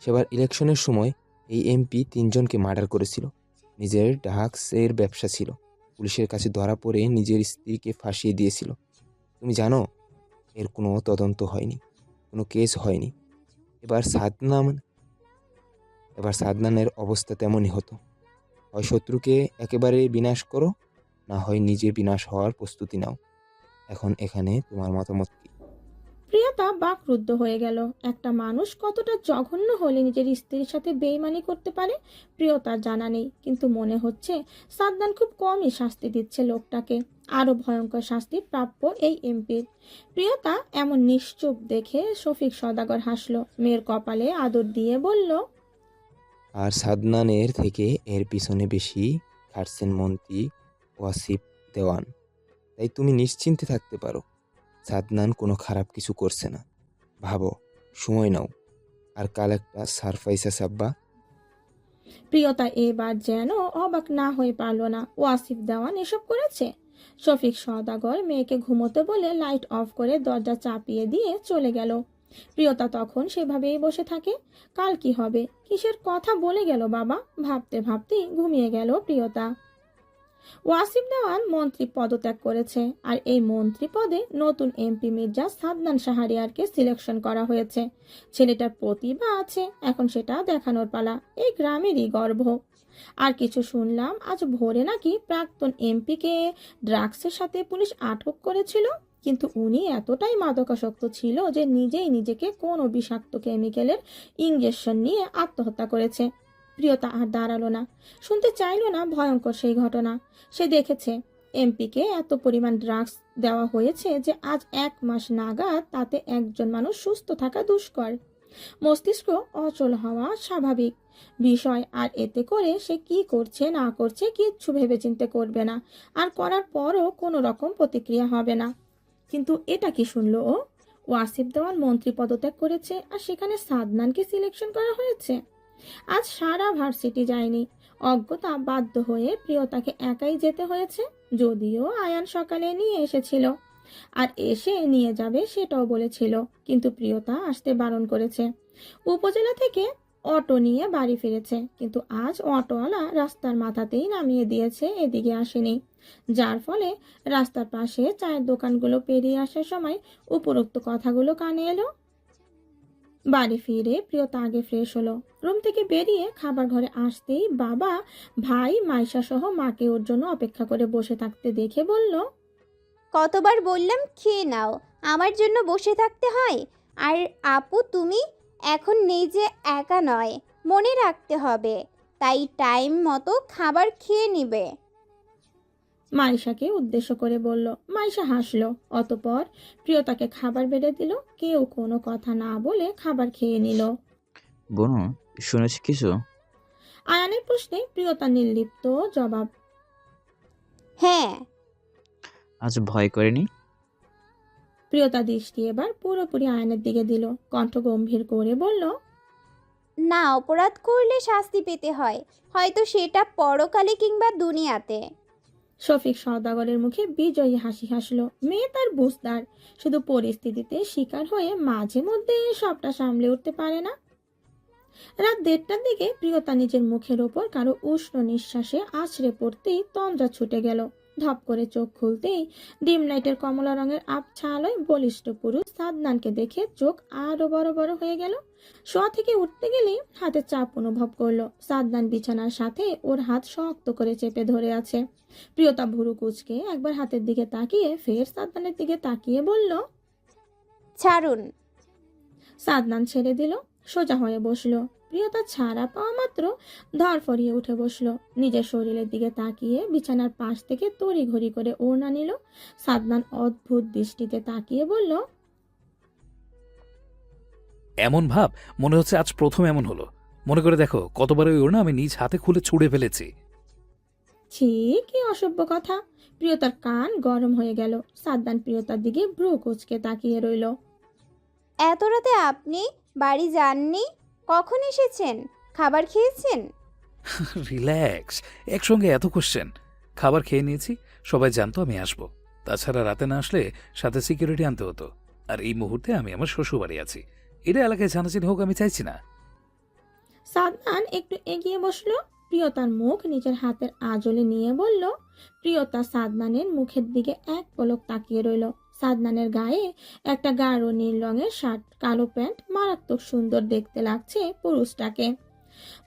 সেবার ইলেকশনের সময় এই এমপি 3 জনকে মার্ডার করেছিল। নিজের ড্রাগসের ব্যবসা ছিল। পুলিশের কাছে ধরা পড়ে নিজের স্ত্রীকে ফাঁসিয়ে দিয়েছিল। তুমি জানো এর কোনো তদন্ত হয়নি, কোনো কেস হয়নি। এবার সাদনানের অবস্থা তেমনই হতো। হয় শত্রুকে একেবারে বিনাশ করো, না হয় নিজে বিনাশ হওয়ার প্রস্তুতি নাও। এখন এখানে তোমার মতামত কি? প্রিয়তা বাকরুদ্ধ হয়ে গেল। একটা মানুষ কতটা জঘন্য হলে নিজের স্ত্রীর সাথে বেইমানি করতে পারে প্রিয়তার জানা নেই, কিন্তু মনে হচ্ছে সাদনান খুব কমই শাস্তি দিচ্ছে লোকটাকে। আরো ভয়ঙ্কর শাস্তি প্রাপ্য এই এমপির। প্রিয়তা এমন নিশ্চুপ দেখে শফিক সওদাগর হাসলো। মেয়ের কপালে আদর দিয়ে বলল, আর সাদনানের থেকে এর পিছনে বেশি খাটছেন মন্ত্রী ওয়াসিফ দেওয়ান। তাই তুমি নিশ্চিন্তে থাকতে পারো, সাদনান কোনো খারাপ কিছু করছে না। ভাবো, সময় নাও, আর কাল একটা সারপ্রাইজ আছে আব্বা। প্রিয়তা এবার যেন অবাক না হয়ে পারল না। ওয়াসিফ দেওয়ান এসব করেছে? শফিক সওদাগর মেয়েকে ঘুমোতে বলে লাইট অফ করে দরজা চাপিয়ে দিয়ে চলে গেল। প্রিয়তা তখন সেভাবেই বসে থাকে। কাল কি হবে, কিসের কথা বলে গেল বাবা, ভাবতে ভাবতেই ঘুমিয়ে গেল প্রিয়তা। ওয়াসিম দেওয়ান মন্ত্রী পদত্যাগ করেছে, আর এই মন্ত্রী পদে নতুন এমপি মির্জা সাদনান শাহরিয়ারকে সিলেকশন করা হয়েছে। ছেলেটার প্রতিভা আছে, এখন সেটা দেখানোর পালা। এই গ্রামেরই গর্ব। আর কিছু শুনলাম আজ ভোরে নাকি প্রাক্তন এমপিকে ড্রাগসের সাথে পুলিশ আটক করেছিল, কিন্তু উনি এতটাই মাদকাসক্ত ছিল যে নিজেই নিজেকে কোনো বিষাক্ত কেমিক্যালের ইঞ্জেকশন নিয়ে আত্মহত্যা করেছে। প্রিয়তা আর দাঁড়ালো না, শুনতে চাইল না ভয়ঙ্কর সেই ঘটনা। সে দেখেছে এমপিকে এত পরিমাণ ড্রাগস দেওয়া হয়েছে যে আজ 1 মাস নাগাদ তাতে একজন মানুষ সুস্থ থাকা দুষ্কর। মস্তিষ্ক অচল হওয়া স্বাভাবিক বিষয়, আর এতে করে সে কি করছে না করছে কিচ্ছু ভেবেচিন্তে করবে না, আর করার পরও কোনো রকম প্রতিক্রিয়া হবে না। কিন্তু এটা কি শুনলো ও? ওয়াসিফ দেওয়ান মন্ত্রী পদত্যাগ করেছে, আর সেখানে সাদনানকে সিলেকশন করা হয়েছে। আজ সারা ভার্সিটি যায়নি, অজ্ঞতা বাধ্য হয়ে প্রিয়তাকে একাই যেতে হয়েছে। যদিও আয়ান সকালে নিয়ে এসেছিল, আর এসে নিয়ে যাবে সেটাও বলেছিল, কিন্তু প্রিয়তা আসতে বারণ করেছে। উপজেলা থেকে অটো নিয়ে বাড়ি ফিরেছে, কিন্তু আজ অটোওয়ালা রাস্তার মাথাতেই নামিয়ে দিয়েছে, এদিকে আসেনি। যার ফলে রাস্তার পাশে চায়ের দোকানগুলো পেরিয়ে আসার সময় উপরোক্ত কথাগুলো কানে এলো। বাড়ি ফিরে প্রিয়তা আগে ফ্রেশ হলো। রুম থেকে বেরিয়ে খাবার ঘরে আসতেই বাবা, ভাই, মাইশা সহ মাকে ওর জন্য অপেক্ষা করে বসে থাকতে দেখে বলল, কতবার বললাম খেয়ে নাও, আমার জন্য বসে থাকতে হয়? আর আপু তুমি এখন নিজে একা নয়, মনে রাখতে হবে, তাই টাইম মতো খাবার খেয়ে নিবে। মাইশাকে উদ্দেশ্য করে বলল। মাইশা হাসলো, অতঃপর প্রিয়তাকে খাবার বেড়ে দিল। কেউ কোনো কথা না বলে খাবার খেয়ে নিল। বোনু, শুনেছি কিছু? আয়ানের প্রশ্নে প্রিয়তা নির্লিপ্ত জবাব। হ্যাঁ। আজ ভয় করেনি? প্রিয়তা দৃষ্টি এবার পুরোপুরি আয়ানের দিকে দিল, কণ্ঠ গম্ভীর করে বলল, না, অপরাধ করলে শাস্তি পেতে হয়, হয়তো সেটা পরকালে কিংবা দুনিয়াতে। শফিক সওদাগরের মুখে বিজয়ী হাসি হাসলো। মেয়ে তার বুঝদার, শুধু পরিস্থিতিতে শিকার হয়ে মাঝে মধ্যে সবটা সামলে উঠতে পারে না। রাত 1:30টার দিকে প্রিয়তা নিজের মুখের ওপর কারো উষ্ণ নিঃশ্বাসে আছড়ে পড়তেই তন্দ্রা ছুটে গেল। ধপ করে চোখ খুলতেই ডিম লাইটের কমলা রঙের আবছা আলোয় বলিষ্ঠ পুরুষ সাদনানকে দেখে চোখ আরো বড় বড় হয়ে গেল। শোয়া থেকে উঠতে গেলেই হাতে চাপ অনুভব করলো। সাদনান বিছানার সাথে ওর হাত শক্ত করে চেপে ধরে আছে। প্রিয়তা ভুরু কুঁচকে একবার হাতের দিকে তাকিয়ে ফের সাদনানের দিকে তাকিয়ে বলল, ছাড়ুন। সাদনান ছেড়ে দিল, সোজা হয়ে বসলো। প্রিয়তা ছাড়া পাওয়া মাত্র ধরফরিয়ে উঠে বসলো। নিজের শরীরের দিকে তাকিয়ে বিছানার পাশ থেকে তড়ি ঘড়ি করে ওড়না নিল। সাদনান অদ্ভুত দৃষ্টিতে তাকিয়ে বলল, এমন ভাব মনে হচ্ছে আজ প্রথম এমন হলো। মনে করে দেখো, কতবার ওই ওড়না আমি নিজ হাতে খুলে ছুঁড়ে ফেলেছি। ছি, কি অসভ্য কথা। প্রিয়তার কান গরম হয়ে গেল। সাদনান প্রিয়তার দিকে ভ্রু কুঁচকে তাকিয়ে রইল। এত রাতে আপনি বাড়ি যাননি? কখন এসেছেন? খাবার খেয়েছেন? রিল্যাক্স, একসঙ্গে এত কোশ্চেন। খাবার খেয়ে নিয়েছি, সবাই জানতো আমি আসবো। তাছাড়া রাতে না আসলে সাথে সিকিউরিটি আনতে হতো। আর এই মুহূর্তে আমি আমার শ্বশুরবাড়ি আছি, এটা এলাকায় জানাজানি হোক আমি চাইছি না। সাদনান একটু এগিয়ে বসলো। প্রিয়তার মুখ নিজের হাতের আঁচলে নিয়ে বলল। প্রিয়তা সাদনানের মুখের দিকে এক পলক তাকিয়ে রইল। সাদনানের গায়ে একটা গাঢ় নীল রঙের শার্ট, কালো প্যান্ট, মারাত্মক সুন্দর দেখতে লাগছে পুরুষটাকে।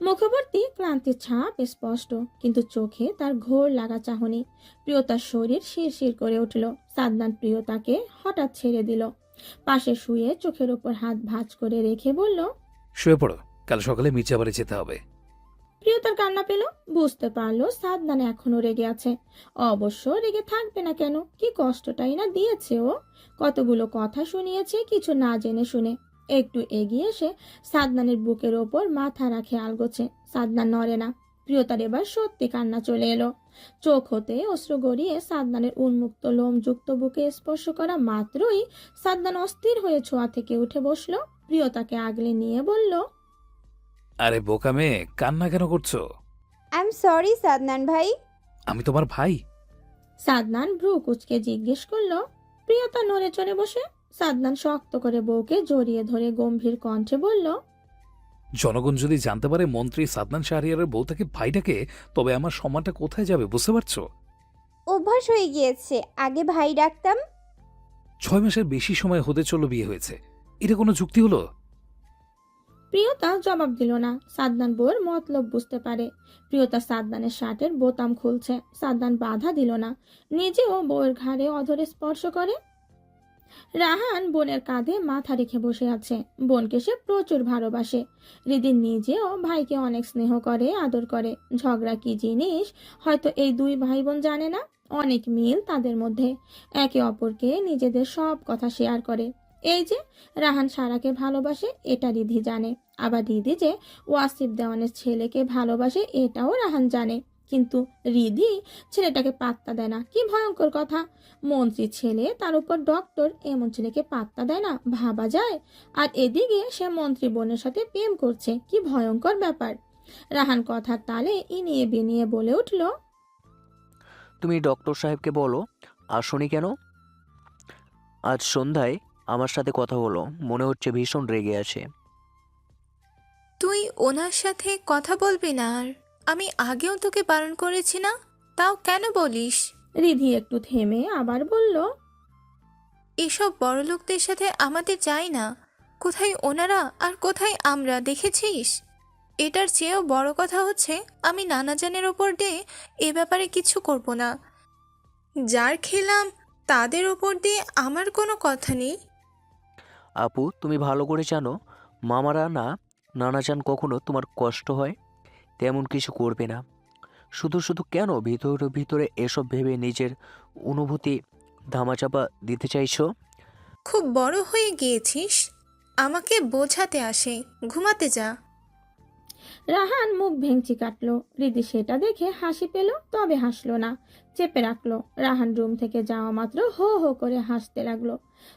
মুখবর্তী ক্লান্তির ছাপ স্পষ্ট, কিন্তু চোখে তার ঘোর লাগা চাহনি। প্রিয়তার শরীর শিরশির করে উঠল। সাদনান প্রিয়তাকে হঠাৎ ছেড়ে দিল। পাশে শুয়ে চোখের ওপর হাত ভাঁজ করে রেখে বলল, শুয়ে পড়ো, কাল সকালে মির্জাবাড়ি যেতে হবে। প্রিয়তার কান্না পেল। বুঝতে পারলো সাদনান এখনো রেগে আছে। অবশ্য রেগে থাকবে না কেন, কি কষ্টটাই না দিয়েছে ও। কতগুলো কথা শুনিয়েছে কিছু না জেনে শুনে। একটু এগিয়ে এসে সাদনানের বুকের ওপর মাথা রাখে আলগোছে। সাদনান নড়ে না। প্রিয়তার এবার সত্যি কান্না চলে এলো। চোখ হতে অশ্রু গড়িয়ে সাদনানের উন্মুক্ত লোমযুক্ত বুকে স্পর্শ করা মাত্রই সাদনান অস্থির হয়ে ছোঁয়া থেকে উঠে বসলো। প্রিয়তাকে আগলে নিয়ে বলল, আরে বোকা মেয়ে, কান্না কেন করছো? আই এম সরি সাদনান ভাই। আমি তোমার ভাই। সাদনান ভ্রু কুঁচকে জিজ্ঞেস করলো। প্রিয়তা নড়ে চড়ে বসে। সাদনান শক্ত করে বউকে জড়িয়ে ধরে গম্ভীর কণ্ঠে বলল, জনগণ যদি জানতে পারে মন্ত্রী সাদনান শাহরিয়ারের বউ তাকে ভাই ডাকে, তবে আমার সম্মানটা কোথায় যাবে বুঝতে পারছো? অভ্যাস হয়ে গিয়েছে, আগে ভাই ডাকতাম। 6 মাসের বেশি সময় হতে চললো বিয়ে হয়েছে, এটা কোনো যুক্তি হলো? প্রিয়তা জবাব দিল না। সাদনান বউয়ের মতলব বুঝতে পারে। প্রিয়তা সাদনানের শার্টের বোতাম খুলছে। সাদনান বাধা দিল না, নিজেও বউয়ের ঘাড়ে অধরে স্পর্শ করে। রাহান বোনের কাঁধে মাথা রেখে বসে আছে। বোনকে সে প্রচুর ভালোবাসে। হৃদি নিজেও ভাইকে অনেক স্নেহ করে, আদর করে। ঝগড়া কি জিনিস হয়তো এই দুই ভাই বোন জানে না। অনেক মিল তাদের মধ্যে, একে অপরকে নিজেদের সব কথা শেয়ার করে। এই যে রাহান সারাকে ভালোবাসে এটা রিধি জানে, আবার রিধি যে ওয়াসিফ দেওয়ানের ছেলেকে ভালোবাসে এটাও রাহান জানে। কিন্তু রিধি ছেলেটাকে পাত্তা দেয় না। কি ভয়ঙ্কর কথা! মন্ত্রী ছেলে, তার উপর ডক্টর, এমন ছেলেকে পাত্তা দেয় না, ভাবা যায়? আর এদিকে সে মন্ত্রী বোনের সাথে প্রেম করছে, কি ভয়ঙ্কর ব্যাপার! রাহান কথার তালে ইনিয়ে বিনিয়ে বলে উঠল, তুমি ডক্টর সাহেবকে বলো আসনি কেন? আজ সন্ধ্যায় আমার সাথে কথা হলো, মনে হচ্ছে ভীষণ রেগে আছে। তুই ওনার সাথে কথা বলবি না? আর আমি আগেও তোকে বারণ করেছি না, তাও কেন বলিস? রিধি একটু থেমে আবার বলল, এসব বড়লোকদের সাথে আমাদের যায় না। কোথায় ওনারা আর কোথায় আমরা, দেখেছিস? এটার চেয়েও বড় কথা হচ্ছে আমি নানাজানের ওপর দিয়ে এ ব্যাপারে কিছু করব না। যার খেলাম তাদের ওপর দিয়ে আমার কোনো কথা নেই। আপু, তুমি ভালো করে জানো মামারা না নানাজান কখনো তোমার কষ্ট হয় তেমন কিছু করবে না। শুধু শুধু কেন ভিতরে ভিতরে এসব ভেবে নিজের অনুভূতি ধামাচাপা দিতে চাইছো? খুব বড় হয়ে গিয়েছিস, আমাকে বোঝাতে আসে। ঘুমাতে যা। রাহান মুখ ভেঙচি কাটলো। রিদি সেটা দেখে হাসি পেল, তবে হাসলো না, চেপে রাখলো। রাহান রুম থেকে যাওয়া মাত্র হো হো করে হাসতে লাগলো।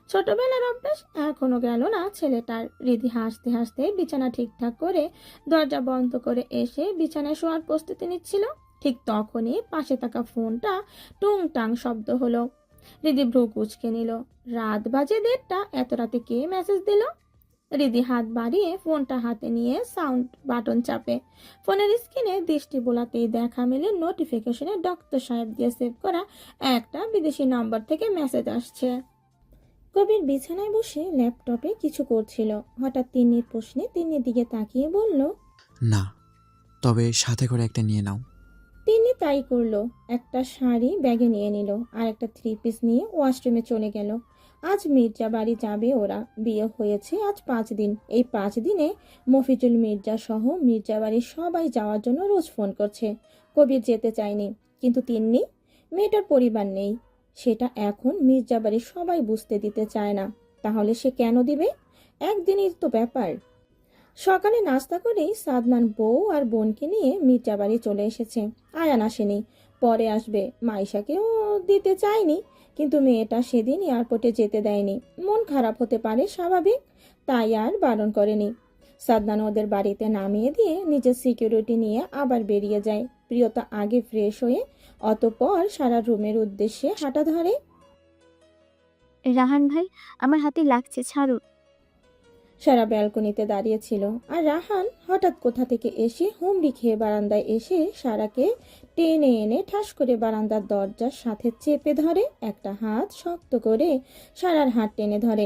ছোটবেলার অভ্যাস এখনো গেল না ছেলেটার। রিদি হাসতে হাসতে বিছানা ঠিকঠাক করে দরজা বন্ধ করে এসে বিছানায় শোয়ার প্রস্তুতি নিচ্ছিল। ঠিক তখনই পাশে থাকা ফোনটা টুংটাং শব্দ হলো। রিদি ভ্রু কুঁচকে নিল। রাত বাজে 1:30, এত রাতে কে মেসেজ দিল? রিদি হাত বাড়িয়ে ফোনটা হাতে নিয়ে সাউন্ড বাটন চাপে। ফোনের স্ক্রিনে দৃষ্টি বোলাতেই দেখা মেলে নোটিফিকেশনে ডক্টর সাহেব দিয়ে সেভ করা একটা বিদেশি নম্বর থেকে মেসেজ আসছে। কবির বিছানায় বসে ল্যাপটপে কিছু করছিল। হঠাৎ তিন্নির প্রশ্নে তিন্নির দিকে তাকিয়ে বলল, না, তবে সাথে করে একটা নিয়ে নাও। তিন্নি তাই করলো। একটা শাড়ি ব্যাগে নিয়ে নিল আর একটা 3 পিস নিয়ে ওয়াশরুমে চলে গেল। আজ মির্জা বাড়ি যাবে ওরা। বিয়ে হয়েছে আজ 5 দিন। এই 5 দিনে মফিজুল মির্জা সহ মির্জা বাড়ির সবাই যাওয়ার জন্য রোজ ফোন করছে। কবির যেতে চায়নি, কিন্তু তিন্নি, মেয়েটার পরিবার নেই, সেটা এখন মির্জা বাড়ির সবাই বুঝতে দিতে চায় না। তাহলে সে কেন দিবে? একদিনের তো ব্যাপার। সকালে নাস্তা করেই সাদনান বউ আর বোনকে নিয়ে মির্জা বাড়ি চলে এসেছে। আয়ান আসেনি, পরে আসবে। মাইশাকেও দিতে চায়নি, কিন্তু মেয়েটা সেদিন এয়ারপোর্টে যেতে দেয়নি। মন খারাপ হতে পারে, স্বাভাবিক, তাই আর বারণ করেনি। সাদনান ওদের বাড়িতে নামিয়ে দিয়ে নিজের সিকিউরিটি নিয়ে আবার বেরিয়ে যায়। প্রিয়তা আগে ফ্রেশ হয়ে অতঃপর সারা রুমের উদ্দেশ্যে হাঁটা ধরে। রাহান ভাই, আমার হাতে লাগছে, ছাড়ুন। সারা ব্যালকনিতে দাঁড়িয়েছিল, আর রাহান হঠাৎ কোথা থেকে এসে হুমড়ি খেয়ে বারান্দায় এসে সারাকে টেনে এনে ঠাস করে বারান্দার দরজার সাথে চেপে ধরে। একটা হাত শক্ত করে সারার হাত টেনে ধরে।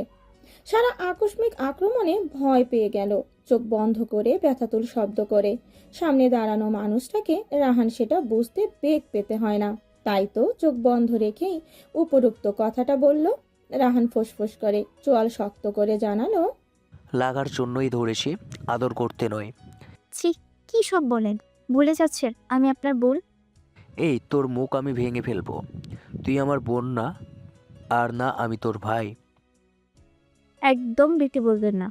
সারা আকস্মিক আক্রমণে ভয় পেয়ে গেল, চোখ বন্ধ করে ব্যথাতুল শব্দ করে। সামনে দাঁড়ানো মানুষটাকে রাহান সেটা বুঝতে বেগ পেতে হয় না, তাই তো চোখ বন্ধ রেখেই উপরোক্ত কথাটা বলল। রাহান ফোঁসফোঁস করে চোয়াল শক্ত করে জানালো, লাগার জন্যই ধরেছি, আদর করতে নয়। ছি, কি সব বলেন? ভুলে যাচ্ছেন আমি আপনার বোন। এই তোর মুখ আমি ভেঙে ফেলবো। তুই আমার বোন না, আর না আমি তোর ভাই। একদম বেশি বলবেন না।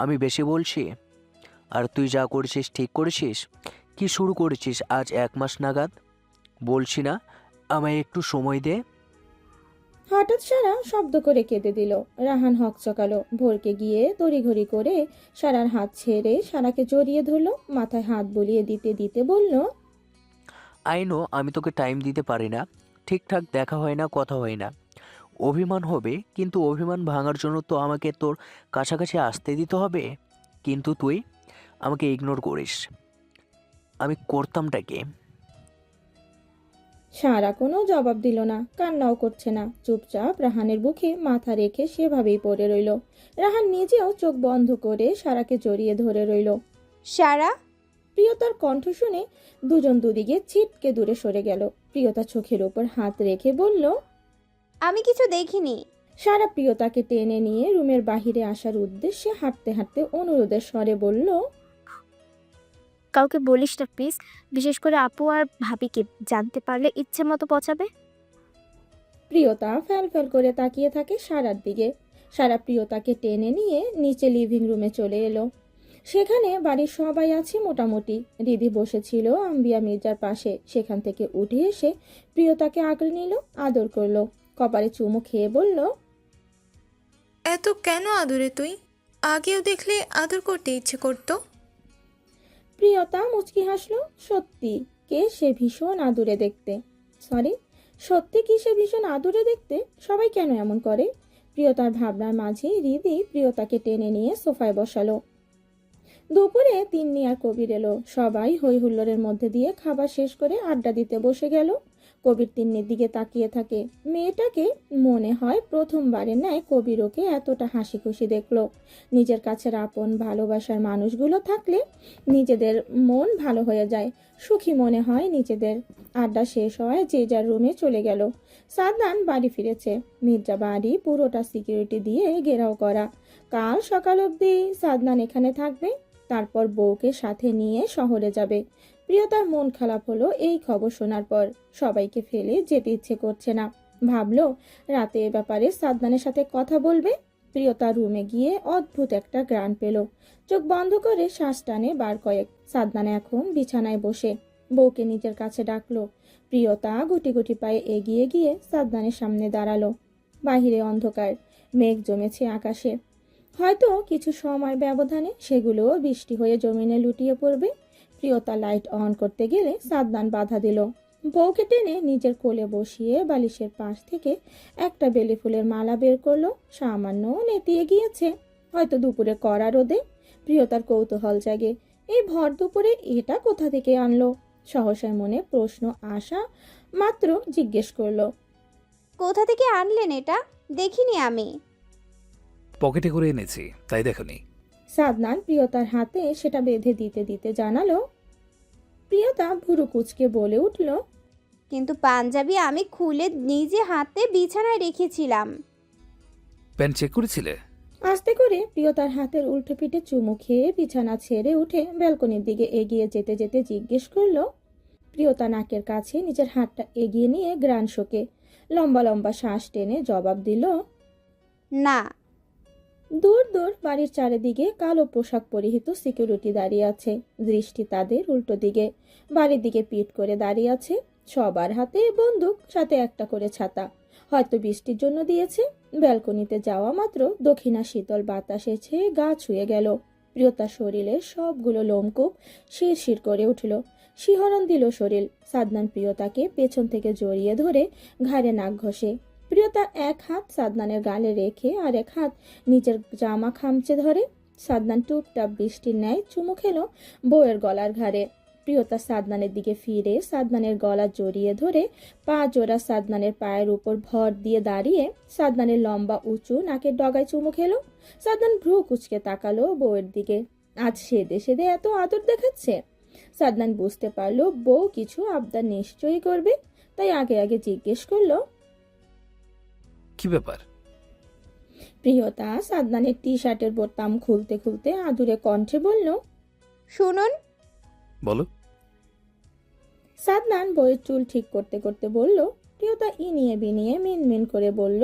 আমি বেশি বলছি? আর তুই যা করেছিস ঠিক করেছিস। কি শুরু করেছিস আজ 1 মাস নাগাদ? বলছি না আমায় একটু সময় দে। হঠাৎ সারা শব্দ করে কেঁদে দিল। রাহান হকচকালো, ভোরকে গিয়ে তড়িঘড়ি করে সারার হাত ছেড়ে সারাকে জড়িয়ে ধরলো। মাথায় হাত বুলিয়ে দিতে দিতে বলল, আইনো আমি তোকে টাইম দিতে পারি না, ঠিকঠাক দেখা হয় না, কথা হয় না। অভিমান হবে, কিন্তু অভিমান ভাঙার জন্য তো আমাকে তোর কাছাকাছি আসতে দিতে হবে। কিন্তু তুই আমাকে ইগনোর করিস। আমি করতামটা কি? সারা কোনো জবাব দিল না, কান্নাও করছে না, চুপচাপ রাহানের বুকে মাথা রেখে সেভাবেই পড়ে রইল। রাহান নিজেও চোখ বন্ধ করে সারাকে জড়িয়ে ধরে রইল। সারা, প্রিয়তার কণ্ঠ শুনে দুজন দুদিকে ছিটকে দূরে সরে গেল। প্রিয়তা চোখের ওপর হাত রেখে বলল, আমি কিছু দেখিনি। সারা প্রিয়তাকে টেনে নিয়ে রুমের বাহিরে আসার উদ্দেশ্যে হাঁটতে হাঁটতে অনুরোধের স্বরে বলল, কাউকে বলিস না প্লিজ, বিশেষ করে আপু আর ভাবিকে, জানতে পারলে ইচ্ছে মতো পচাবে। প্রিয়তা ফ্যাল ফ্যাল করে তাকিয়ে থাকে সারার দিকে। সারা প্রিয়তাকে টেনে নিয়ে নিচে লিভিং রুমে চলে এলো। সেখানে বাড়ির সবাই আছে মোটামুটি। রিধি বসেছিল আম্বিয়া মির্জার পাশে। সেখান থেকে উঠে এসে প্রিয়তাকে আঁকড়ে নিল, আদর করলো, কপালে চুমু খেয়ে বলল, এত কেন আদরে তুই? আগেও দেখলে আদর করতে ইচ্ছে করতো। প্রিয়তা মুচকি হাসলো। সত্যি কে সে ভীষণ আদুরে দেখতে। সত্যি কি সে ভীষণ আদুরে দেখতে? সবাই কেন এমন করে? প্রিয়তার ভাবনার মাঝে রিধি প্রিয়তাকে টেনে নিয়ে সোফায় বসালো। দুপুরে তিন্নি আর কবির এলো। সবাই হই হুল্লোড়ের মধ্যে দিয়ে খাবার শেষ করে আড্ডা দিতে বসে গেল। কবির তিন্নির দিকে তাকিয়ে থাকে। মেয়েটাকে মনে হয় প্রথমবারের ন্যায় কবির ওকে এতটা হাসি খুশি দেখলো। নিজের কাছের আপন ভালোবাসার মানুষগুলো থাকলে নিজেদের মন ভালো হয়ে যায়, সুখী মনে হয় নিজেদের। আড্ডা শেষ হয়, যে যার রুমে চলে গেল। সাদনান বাড়ি ফিরেছে। মির্জা বাড়ি পুরোটা সিকিউরিটি দিয়ে ঘেরাও করা। কাল সকাল অবধি সাদনান এখানে থাকবে, তারপর বউকে সাথে নিয়ে শহরে যাবে। প্রিয়তার মন খারাপ হলো এই খবর শোনার পর। সবাইকে ফেলে যেতে ইচ্ছে করছে না। ভাবলো রাতে এ ব্যাপারে সাদনানের সাথে কথা বলবে। প্রিয়তার রুমে গিয়ে অদ্ভুত একটা গ্রান পেল। চোখ বন্ধ করে শ্বাস টানে বার কয়েক। সাদনান এখন বিছানায় বসে বউকে নিজের কাছে ডাকলো। প্রিয়তা গুটি গুটি পায়ে এগিয়ে গিয়ে সাদনানের সামনে দাঁড়ালো। বাহিরে অন্ধকার, মেঘ জমেছে আকাশে। হয়তো কিছু সময় ব্যবধানে সেগুলোও বৃষ্টি হয়ে জমিনে লুটিয়ে পড়বে। প্রিয়তা লাইট অন করতে গেলে সাদনান বাধা দিল। বউকে টেনে নিজের কোলে বসিয়ে বালিশের পাশ থেকে একটা বেলি ফুলের মালা বের করলো। সামান্য নেতিয়ে গিয়েছে, হয়তো দুপুরে কড়া রোদে। প্রিয়তার কৌতূহল জাগে, এই ভর দুপুরে এটা কোথা থেকে আনলো? সহসায় মনে প্রশ্ন আসা মাত্র জিজ্ঞেস করলো, কোথা থেকে আনলেন এটা? দেখিনি আমি। পকেটে করে এনেছি, তাই দেখনি? সাদনান প্রিয়তার হাতে সেটা বেঁধে দিতে দিতে জানালো। প্রিয়তা ভুরু কুচকে বলে উঠল, কিন্তু পাঞ্জাবি আমি খুলে নিজে হাতে বিছানায় রেখেছিলাম। প্যান্ট চেক করেছিলে? আস্তে করে প্রিয়তার হাতের উল্টো পিঠে চুমু খেয়ে বিছানা ছেড়ে উঠে ব্যালকনির দিকে এগিয়ে যেতে যেতে জিজ্ঞেস করলো। প্রিয়তা নাকের কাছে নিজের হাতটা এগিয়ে নিয়ে গ্রান শোকে লম্বা লম্বা শ্বাস টেনে জবাব দিল, না। দূর দূর বাড়ির চারিদিকে কালো পোশাক পরিহিত সিকিউরিটি দাঁড়িয়ে আছে। দৃষ্টি তাদের উল্টো দিকে। বাড়ির দিকে পিঠ করে দাঁড়িয়ে আছে। সবার হাতে বন্দুক, সাথে একটা করে ছাতা। হয়তো বৃষ্টির জন্য দিয়েছে। ব্যালকনিতে যাওয়া মাত্র দক্ষিণা শীতল বাতাস এসে গা ছুঁয়ে গেল। প্রিয়তার শরীরের সবগুলো লোমকূপ শিরশির করে উঠল। শিহরণ দিল শরীর। সাদনান প্রিয়তাকে পেছন থেকে জড়িয়ে ধরে ঘাড়ে নাক ঘষে। প্রিয়তা এক হাত সাদনানের গালে রেখে আর এক হাত নিজের জামা খামচে ধরে। সাদনান টুপটাপ বৃষ্টির ন্যায় চুমু খেলো বউয়ের গলার ঘাড়ে। প্রিয়তা সাদনানের দিকে ফিরে সাদনানের গলা জড়িয়ে ধরে পা জোড়া সাদনানের পায়ের উপর ভর দিয়ে দাঁড়িয়ে সাদনানের লম্বা উঁচু নাকের ডগায় চুমু খেলো। সাদনান ভ্রু কুচকে তাকালো বউয়ের দিকে। আজ সেদে সেদে এত আদর দেখাচ্ছে। সাদনান বুঝতে পারলো বউ কিছু আবদার নিশ্চয়ই করবে, তাই আগে আগে জিজ্ঞেস করলো, কি ব্যাপার? প্রিয়তা সাদনানের টি শার্টের বোতাম খুলতে খুলতে আদুরে কণ্ঠে বলল, শুনুন। বলো। সাদনান বউয়ের চুল ঠিক করতে করতে বলল। প্রিয়তা ইনিয়ে বিনিয়ে মিনমিন করে বলল,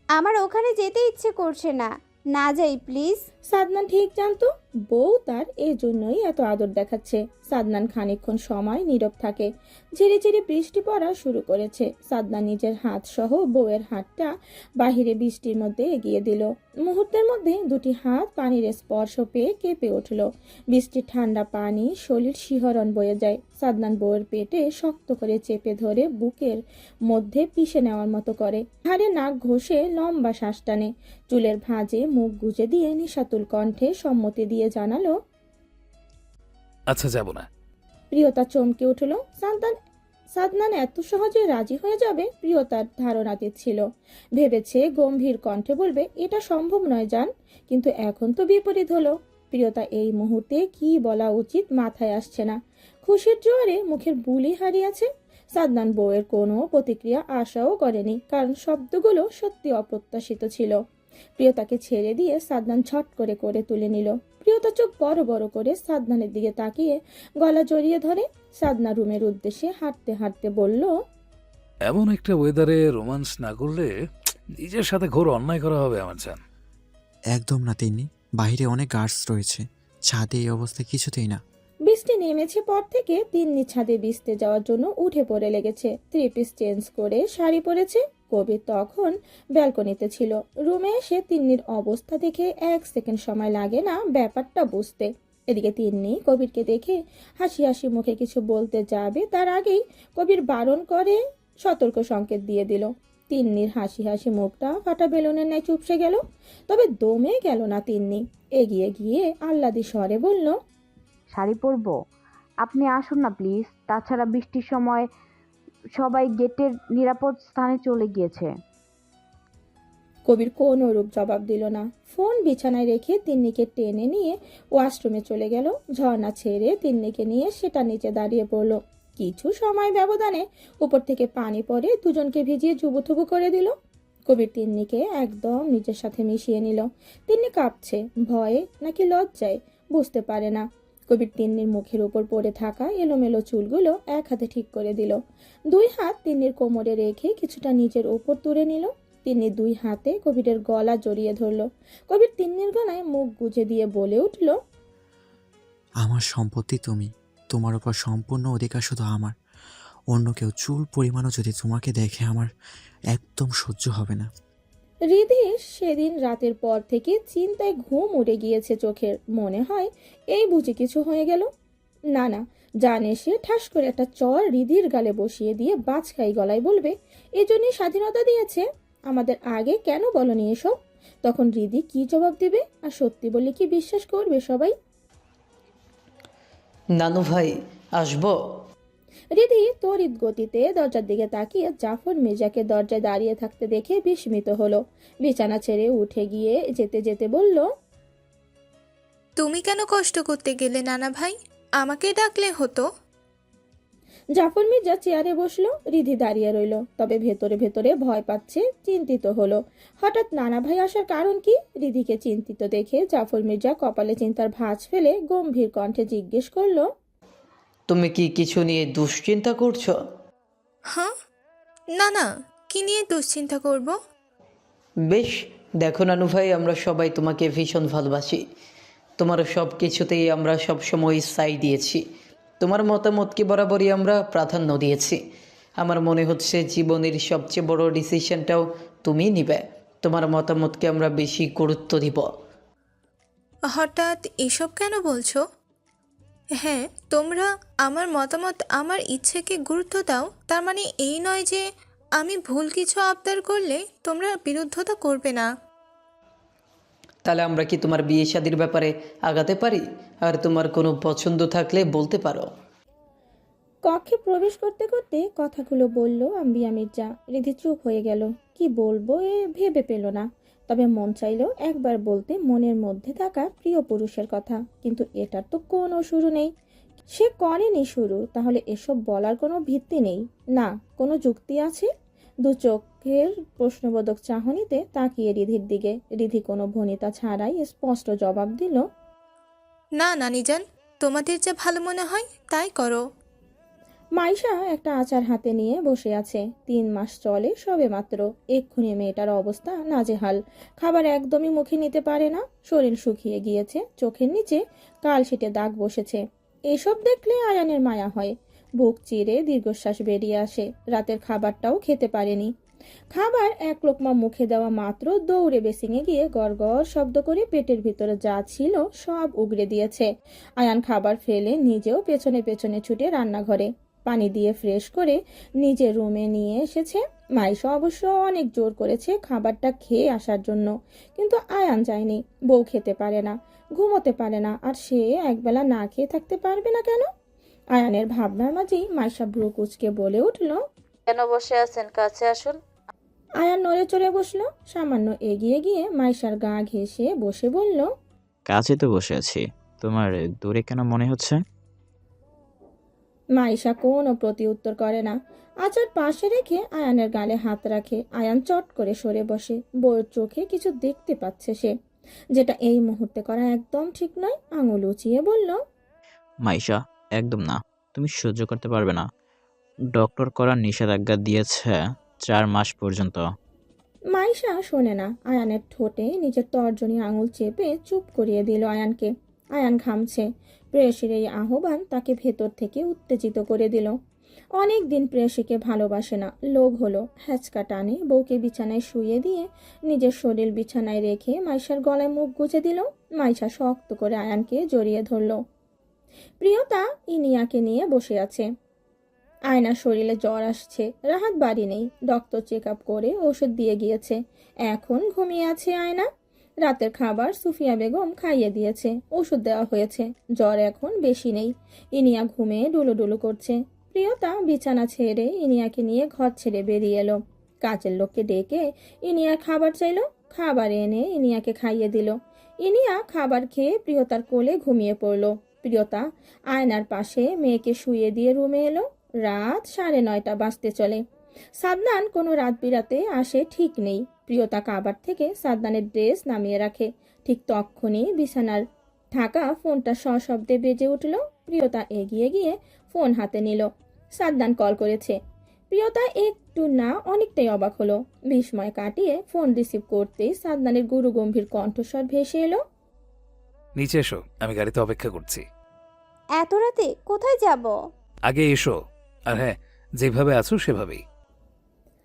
আমার ওখানে যেতে ইচ্ছে করছে না, না যাই প্লিজ। সাদনান ঠিক জানতো বউ তার এই জন্যই এত আদর দেখাচ্ছে। সাদনান খানিকক্ষণ সময় নীরব থাকে। ঝিরে ঝিরে বৃষ্টি পড়া শুরু করেছে। সাদনান নিজের হাত সহ বউয়ের হাতটা বাহিরে বৃষ্টির মধ্যে এগিয়ে দিল। মুহূর্তের মধ্যে দুটি হাত পানির স্পর্শ পেয়ে কেঁপে উঠল। বৃষ্টির ঠান্ডা পানি শরীর শিহরণ বয়ে যায়। সাদনান বউয়ের পেটে শক্ত করে চেপে ধরে বুকের মধ্যে পিষে নেওয়ার মতো করে। ঘাড়ে নাক ঘষে লম্বা শ্বাস টানে। চুলের ভাঁজে মুখ গুজে দিয়ে নিশাতুল কণ্ঠে সম্মতি দিয়ে জানালো, আচ্ছা, যাব না। প্রিয়তা চমকে উঠল। সাদনান এত সহজে রাজি হয়ে যাবে প্রিয়তার ধারণাতীত ছিল। ভেবেছে গম্ভীর কণ্ঠে বলবে এটা সম্ভব নয় জান, কিন্তু এখন তো বিপরীত হলো। প্রিয়তা এই মুহূর্তে কি বলা উচিত মাথায় আসছে না। খুশির জোয়ারে মুখের বুলি হারিয়েছে। সাদনান বউয়ের কোনো প্রতিক্রিয়া আশাও করেনি, কারণ শব্দগুলো সত্যি অপ্রত্যাশিত ছিল। প্রিয়তাকে ছেড়ে দিয়ে সাদনান ঝট করে করে তুলে নিল। প্রিয়তা চোখ বড় বড় করে সাদনানের দিকে তাকিয়ে গলা জড়িয়ে ধরে। সাদনা রুমের উদ্দেশ্যে হাঁটতে হাঁটতে বলল, এমন একটা ওয়েদারে রোমান্স না করলে নিজের সাথে ঘোর অন্যায় করা হবে আমার জান। একদম না তিন্নি, বাইরে অনেক গার্ডস রয়েছে, ছাদে এই অবস্থা কিছুতেই না। বৃষ্টি নেমেছে পর থেকে তিন্নি ছাদে ভিজতে যাওয়ার জন্য উঠে পড়ে লেগেছে। 3 পিস চেঞ্জ করে শাড়ি পরেছে। কবির তখন ব্যালকনিতে ছিল। রুমে এসে তিন্নির অবস্থা দেখে 1 সেকেন্ড সময় লাগে না ব্যাপারটা বুঝতে। এদিকে তিন্নি কবিরকে দেখে হাসি হাসি মুখে কিছু বলতে যাবে, তার আগেই কবির বারণ করে সতর্ক সংকেত দিয়ে দিল। তিন্নির হাসি হাসি মুখটা ফাটা বেলুনের ন্যায় চুপসে গেল। তবে দমে গেল না তিন্নি। এগিয়ে গিয়ে আহ্লাদি স্বরে বলল, শাড়ি পরবো? আপনি আসুন না প্লিজ। তাছাড়া বৃষ্টির সময় সবাই গেটের নিরাপদ স্থানে চলে গিয়েছে। কবির কোনো রূপ জবাব দিল না। ফোন বিছানায় রেখে তিন্নিকে টেনে নিয়ে ওয়াশরুমে চলে গেল। ঝর্ণা ছেড়ে তিন্নিকে নিয়ে সেটা নিচে দাঁড়িয়ে পড়ল। কিছু সময় ব্যবধানে উপর থেকে পানি পড়ে দুজনকে ভিজিয়ে জুবুথুবু করে দিল। কবির তিন্নিকে একদম নিজের সাথে মিশিয়ে নিল। তিন্নি কাঁপছে, ভয়ে নাকি লজ্জায় বুঝতে পারে না। কবির তিন্নির মুখের উপর পড়ে থাকা এলোমেলো চুলগুলো এক হাতে ঠিক করে দিল। 2 হাত তিন্নির কোমরে রেখে কিছুটা নিচের উপর তুলে নিল। তিন্নি 2 হাতে কবিরের গলা জড়িয়ে ধরল। কবির তিন্নির গলায় মুখ গুজে দিয়ে বলে উঠল, আমার সম্পত্তি তুমি, তোমার উপর সম্পূর্ণ অধিকার শুধু আমার। অন্য কেউ চুল পরিমাণও যদি তোমাকে দেখে আমার একদম সহ্য হবে না। রিধির সেদিন রাতের পর থেকে চিন্তায় ঘুম উড়ে গিয়েছে চোখের। মনে হয় এই বুঝি কিছু হয়ে গেল। না না, জান এসে ঠাস করে একটা চর রিধির গালে বসিয়ে দিয়ে বাজখাই গলায় বলবে, এজন্যই স্বাধীনতা দিয়েছে, আমাদের আগে কেন বলনি এসব? তখন রিধি কি জবাব দেবে? আর সত্যি বলে কি বিশ্বাস করবে সবাই? নানু ভাই আসবো? রিধি তড়িৎ গতিতে দরজার দিকে তাকিয়ে জাফর মির্জাকে দরজায় দাঁড়িয়ে থাকতে দেখে বিস্মিত হলো। বিছানা ছেড়ে উঠে গিয়ে যেতে যেতে বলল, তুমি কেন কষ্ট করতে গেলে নানা ভাই? আমাকে ডাকলে হতো। জাফর মির্জা চেয়ারে বসলো। রিধি দাঁড়িয়ে রইল। তবে ভেতরে ভেতরে ভয় পাচ্ছে, চিন্তিত হলো। হঠাৎ নানা ভাই আসার কারণ কি? রিধিকে চিন্তিত দেখে জাফর মির্জা কপালে চিন্তার ভাঁজ ফেলে গম্ভীর কণ্ঠে জিজ্ঞেস করলো, তুমি কি কিছু নিয়ে দুশ্চিন্তা করছো? হ্যাঁ, না না, কি নিয়ে দুশ্চিন্তা করব? বেশ, দেখো নানু ভাই, আমরা সবাই তোমাকে ভীষণ ভালোবাসি। তোমার সব কিছুতেই আমরা সবসময় সাই দিয়েছি। তোমার মতামতকে বরাবরই আমরা প্রাধান্য দিয়েছি। আমার মনে হচ্ছে জীবনের সবচেয়ে বড় ডিসিশনটাও তুমি নিবে। তোমার মতামতকে আমরা বেশি গুরুত্ব দিব। হঠাৎ এসব কেন বলছো? হ্যাঁ, তোমরা আমার মতামত, আমার ইচ্ছেকে গুরুত্ব দাও, তার মানে এই নয় যে আমি ভুল কিছু আবদার করলে তোমরা বিরুদ্ধতা করবে না। তাহলে আমরা কি তোমার বিয়ে শাদীর ব্যাপারে আগাতে পারি? আর তোমার কোনো পছন্দ থাকলে বলতে পারো। কক্ষে প্রবেশ করতে করতে কথাগুলো বলল আম্বিয়া মির্জা। রিধি চুপ হয়ে গেল। কি বলবো এ ভেবে পেল না। তবে মন চাইল একবার বলতে মনের মধ্যে থাকা প্রিয় পুরুষের কথা, কিন্তু এটার তো কোনো শুরু নেই। সে করেনি শুরু, তাহলে এসব বলার কোনো ভিত্তি নেই না, কোনো যুক্তি আছে? 2 চোখের প্রশ্নবোধক চাহনিতে তাকিয়ে রিধির দিকে। রিধি কোনো ভনিতা ছাড়াই স্পষ্ট জবাব দিল, না নানিজান, তোমাদের যা ভালো মনে হয় তাই করো। মাইশা একটা আচার হাতে নিয়ে বসে আছে। 3 মাস চলে সবে মাত্র। এক্ষুনি মেয়েটার অবস্থা নাজেহাল। খাবার একদমই মুখে নিতে পারে না। শরীর শুকিয়ে গিয়েছে, চোখের নিচে কালশিটে দাগ বসেছে। এসব দেখলে আয়ানের মায়া হয়। বুক চিরে দীর্ঘশ্বাস বেরিয়ে আসে। রাতের খাবারটাও খেতে পারেনি। খাবার 1 লোকমা মুখে দেওয়া মাত্র দৌড়ে বেসিংয়ে গিয়ে গড়গড় শব্দ করে পেটের ভিতরে যা ছিল সব উগড়ে দিয়েছে। আয়ান খাবার ফেলে নিজেও পেছনে পেছনে ছুটে রান্নাঘরে পানি দিয়ে ফ্রেশ করে নিজের রুমে নিয়ে এসেছে। মাইশা অবশ্য অনেক জোর করেছে খাবারটা খেয়ে আসার জন্য, কিন্তু আয়ান যায়নি। বউ খেতে পারে না, ঘুমোতে পারে না, আর সে একবেলা না খেয়ে থাকতে পারবে না কেন? আয়ানের ভাবনার মাঝেই মাইশা ভ্রু কুচকে বলে উঠল, কেন বসে আছেন, কাছে আসুন। আয়ান নড়ে চড়ে বসলো, সামান্য এগিয়ে গিয়ে মাইশার গা ঘেঁষে বসে বলল, কাছে তো বসে আছি, তোমার দূরে কেন মনে হচ্ছে? মাইশা কোনো প্রতি উত্তর করে না। আচার পাশে রেখে আয়ানের গালে হাত রাখে। আয়ান চট করে সরে বসে। বউয়ের চোখে কিছু দেখতে পাচ্ছে সে, যেটা এই মুহূর্তে করা একদম ঠিক নয়। আঙুল উঁচিয়ে বলল, মাইশা, একদম না, তুমি সহ্য করতে পারবে না। ডক্টর করার নিষেধাজ্ঞা দিয়েছে 4 মাস পর্যন্ত। মাইশা শোনে না। আয়ানের ঠোঁটে নিজের তর্জনী আঙুল চেপে চুপ করিয়ে দিল আয়ানকে। আয়ান ঘামছে। প্রেয়সীর এই আহ্বান তাকে ভেতর থেকে উত্তেজিত করে দিল। অনেক দিন প্রেয়সীকে ভালোবাসে না, লোভ হলো। হ্যাচকা টানে বউকে বিছানায় শুয়ে দিয়ে নিজের শরীর বিছানায় রেখে মাইশার গলায় মুখ গুজে দিল। মাইশা শক্ত করে আয়ানকে জড়িয়ে ধরল। প্রিয়তা ইনিয়াকে নিয়ে বসে আছে। আয়নার শরীরে জ্বর আসছে, রাহাত বাড়ি নেই। ডক্টর চেক আপ করে ওষুধ দিয়ে গিয়েছে। এখন ঘুমিয়ে আছে আয়না। রাতের খাবার সুফিয়া বেগম খাইয়ে দিয়েছে, ওষুধ দেওয়া হয়েছে। জ্বর এখন বেশি নেই। ইনিয়া ঘুমে ডুলুডুলু করছে। প্রিয়তা বিছানা ছেড়ে ইনিয়াকে নিয়ে ঘর ছেড়ে বেরিয়ে এলো। কাজের লোককে ডেকে ইনিয়া খাবার চাইলো। খাবার এনে ইনিয়াকে খাইয়ে দিল। ইনিয়া খাবার খেয়ে প্রিয়তার কোলে ঘুমিয়ে পড়ল। প্রিয়তা আয়নার পাশে মেয়েকে শুইয়ে দিয়ে রুমে এলো। রাত 9:30 বাজতে চলে। সাদনান কোনো রাত বিরাতে আসে ঠিক নেই। প্রিয়তা কাবার থেকে সাদনানের ড্রেস নামিয়ে রাখে। ঠিক তক্ষুনি বিছানার থাকা ফোনটা সশব্দে বেজে উঠল। প্রিয়তা এগিয়ে গিয়ে ফোন হাতে নিল। সাদনান কল করেছে। প্রিয়তা একটু না অনেকটাই অবাক হলো। বিস্ময় কাটিয়ে ফোন রিসিভ করতেই সাদনানের গুরুগম্ভীর কণ্ঠস্বর ভেসে এলো, নিচে এসো, আমি গাড়িতে অপেক্ষা করছি। এত রাতে কোথায় যাব? আগে এসো। আর হ্যাঁ, যেভাবে আছো সেভাবেই।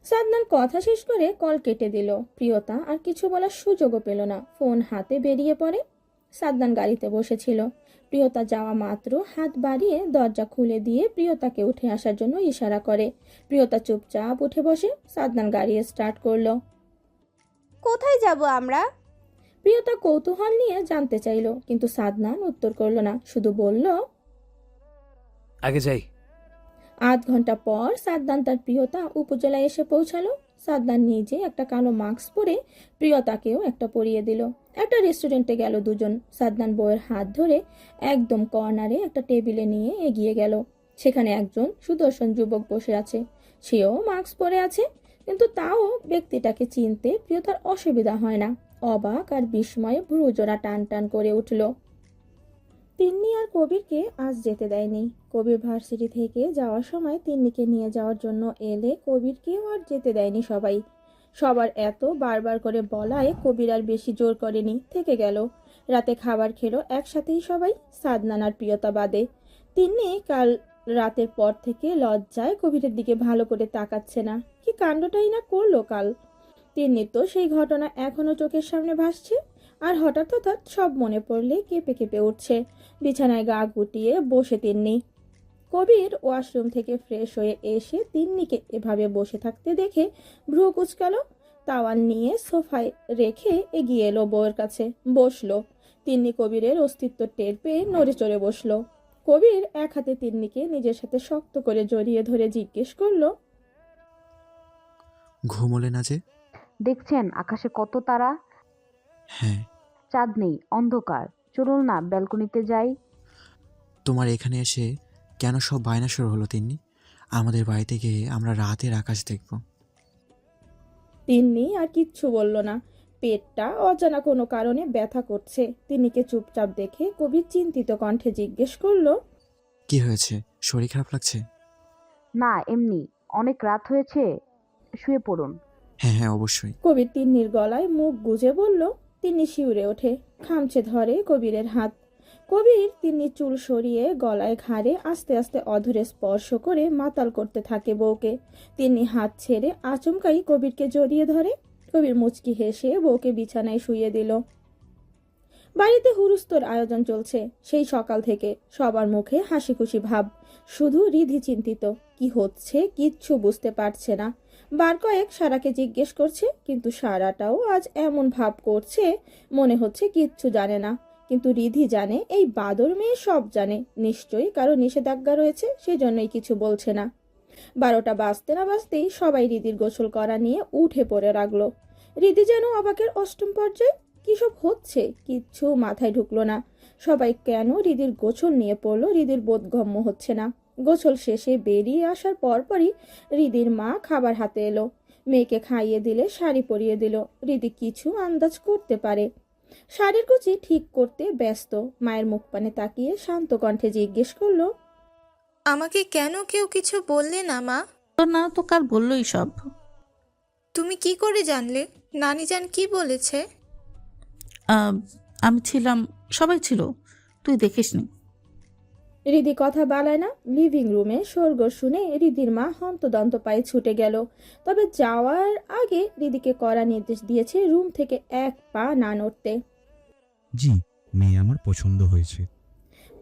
সাদনান কথা শেষ করে কল কেটে দিল। প্রিয়তা আর কিছু বলার সুযোগও পেল না, ফোন হাতে বেরিয়ে পড়ে। সাদনান গাড়িতে বসেছিল। প্রিয়তা যাওয়া মাত্র হাত বাড়িয়ে দরজা খুলে দিয়ে প্রিয়তাকে উঠে আসার জন্য ইশারা করে। প্রিয়তা চুপচাপ উঠে বসে। সাদনান গাড়ি স্টার্ট করলো। কোথায় যাব আমরা? প্রিয়তা কৌতূহল নিয়ে জানতে চাইল, কিন্তু সাদনান উত্তর করলো না, শুধু বলল, আগে যাই। আধ ঘন্টা পর সাদনান তার প্রিয়তা উপজেলায় এসে পৌঁছালো। সাদনান নিজে একটা কালো মাস্ক পরে প্রিয়তাকেও একটা পরিয়ে দিল। একটা রেস্টুরেন্টে গেল দুজন। সাদনান বউয়ের হাত ধরে একদম কর্নারে একটা টেবিলে নিয়ে এগিয়ে গেল। সেখানে একজন সুদর্শন যুবক বসে আছে। সেও মাস্ক পরে আছে, কিন্তু তাও ব্যক্তিটাকে চিনতে প্রিয়তার অসুবিধা হয় না। অবাক আর বিস্ময়ে ভ্রুজোড়া টান টান করে উঠল। তিন্নি আর কবিরকে আজ যেতে দেয়নি। কবির ভার্সিটি থেকে যাওয়ার সময় তিন্নিকে নিয়ে যাওয়ার জন্য এলে কবিরকেও আর যেতে দেয়নি সবাই। সবার এত বারবার করে বলায় কবির আর বেশি জোর করেনি, থেকে গেল। রাতে খাবার খেলো একসাথেই সবাই, সাদনান আর প্রিয়তা বাদে। তিন্নি কাল রাতের পর থেকে লজ্জায় কবিরের দিকে ভালো করে তাকাচ্ছে না। কি কাণ্ডটাই না করলো কাল। তিন্নির তো সেই ঘটনা এখনো চোখের সামনে ভাসছে। আর হঠাৎ সব মনে পড়লে কেঁপে কেঁপে উঠছে। বিছানায় গা গুটিয়ে বসে তিন্নি। কবির ওয়াশরুম থেকে ফ্রেশ হয়ে এসে তিন্নিকে এভাবে বসে থাকতে দেখে ভ্রু কুচকালো। তাওয়াল নিয়ে সোফায় রেখে এগিয়ে এলো বউয়ের কাছে, বসলো। তিন্নি কবিরের অস্তিত্ব টের পেয়ে নড়ে চড়ে বসলো। কবির এক হাতে তিন্নিকে নিজের সাথে শক্ত করে জড়িয়ে ধরে জিজ্ঞেস করলো, ঘুমোলে না যে? দেখছেন আকাশে কত তারা? হ্যাঁ। চাঁদ নেই, অন্ধকার। চলুন না ব্যালকনিতে যাই। তোমার এখানে এসে কেন সব বায়না শুরু হলো তিন্নি? আমাদের বাড়িতে গিয়ে আমরা রাতের আকাশ দেখব। তিন্নি আর কিচ্ছু বলল না। পেটটা অজানা কোনো কারণে ব্যথা করছে। তিন্নিকে চুপচাপ দেখে কবির চিন্তিত কণ্ঠে জিজ্ঞেস করলো, কি হয়েছে? শরীর খারাপ লাগছে? না, এমনি। অনেক রাত হয়েছে, শুয়ে পড়ুন। হ্যাঁ হ্যাঁ, অবশ্যই। কবির তিন্নির গলায় মুখ গুজে বলল। তিন্নি শিউরে ওঠে, খামচে ধরে কবিরের হাত। কবির তিন্নির চুল সরিয়ে গলায় ঘাড়ে আস্তে আস্তে অধরে স্পর্শ করে মাতাল করতে থাকে বউকে। তিন্নি হাত ছেড়ে আচমকাই কবিরকে জড়িয়ে ধরে। কবির মুচকি হেসে বউকে বিছানায় শুইয়ে দিল। বাড়িতে হুরুস্তোর আয়োজন চলছে সেই সকাল থেকে। সবার মুখে হাসি খুশি ভাব। শুধু রিধি চিন্তিত, কি হচ্ছে কিচ্ছু বুঝতে পারছে না। বার কয়েক সারাকে জিজ্ঞেস করছে, কিন্তু সারাটাও আজ এমন ভাব করছে মনে হচ্ছে কিচ্ছু জানে না। কিন্তু রিধি জানে এই বাদর মেয়ে সব জানে, নিশ্চয়ই কারো নিষেধাজ্ঞা রয়েছে, সেজন্যই কিছু বলছে না। 12টা বাজতে না বাজতেই সবাই রিদির গোসল করা নিয়ে উঠে পড়ে রাখলো। রিদি যেন অবাকের অষ্টম পর্যায়ে, কি সব হচ্ছে কিচ্ছু মাথায় ঢুকলো না। সবাই কেন রিদির গোসল নিয়ে পড়লো রিদির বোধগম্য হচ্ছে না। গোসল শেষে বেরিয়ে আসার পরপরই রিদির মা খাবার হাতে এলো। মেয়েকে খাইয়ে দিলে শাড়ি পরিয়ে দিল। রিদি কিছু আন্দাজ করতে পারে। শাড়ির কুচি ঠিক করতে ব্যস্ত। মায়ের মুখ পানে তাকিয়ে শান্ত কণ্ঠে জিজ্ঞেস করলো, আমাকে কেন কেউ কিছু বললে না মা? না তো কাল বললোই সব। তুমি কি করে জানলে? নানি জান কি বলেছে? আমি ছিলাম, সবাই ছিল, তুই দেখিসনি। রিদি কথা বালায় না। লিভিং রুমে শোরগোল শুনে রিদির মা হন্তদন্ত পায়ে ছুটে গেল। তবে যাওয়ার আগে রিদিকে কড়া নির্দেশ দিয়েছে রুম থেকে এক পা না নড়তে। জি, মেয়ে আমার পছন্দ হয়েছে।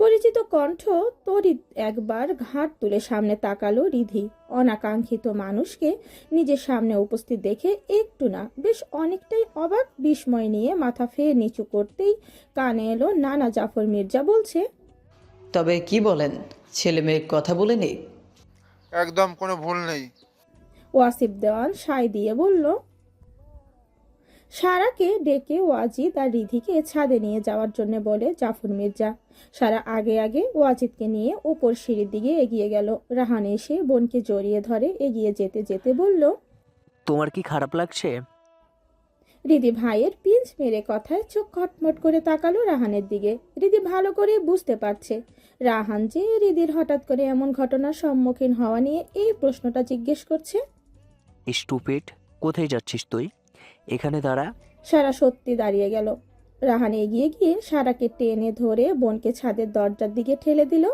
পরিচিত কণ্ঠ তড়িৎ একবার ঘাট তুলে সামনে তাকালো রিধি। অনাকাঙ্ক্ষিত মানুষকে নিজের সামনে উপস্থিত দেখে একটু না বেশ অনেকটাই অবাক বিস্ময় নিয়ে মাথা ফের নিচু করতেই কানে এলো নানা জাফর মির্জা বলছে, তবে কি বলেন, ছেলে মেয়ে কথা বলে নেই? একদম কোনো ভুল নেই। ওয়াসিফ দেওয়ান সায় দিয়ে বলল। সারাকে ডেকে ওয়াজিদ আর রিধিকে ছাদে নিয়ে যাওয়ার জন্য বলে জাফর মির্জা। সারা আগে আগে ওয়াজিদকে নিয়ে উপর সিঁড়ির দিকে এগিয়ে গেল। রাহান এসে বোনকে জড়িয়ে ধরে এগিয়ে যেতে যেতে বলল, তোমার কি খারাপ লাগছে? রিদি ভাইয়ের পিঞ্চ মেরে কথায় চোখ খটমট করে তাকালো রাহানের দিকে। রিদি ভালো করে বুঝতে পারছে রাহান যে রিদির হঠাৎ করে এমন ঘটনার সম্মুখীন হওয়া নিয়ে এই প্রশ্নটা জিজ্ঞেস করছে। স্টুপিড, কোথায় যাচ্ছিস তুই? এখানে দাঁড়া। সারা সত্যি দাঁড়িয়ে গেল। রাহান এগিয়ে গিয়ে সারাকে টেনে ধরে বোনকে ছাদের দরজার দিকে ঠেলে দিল।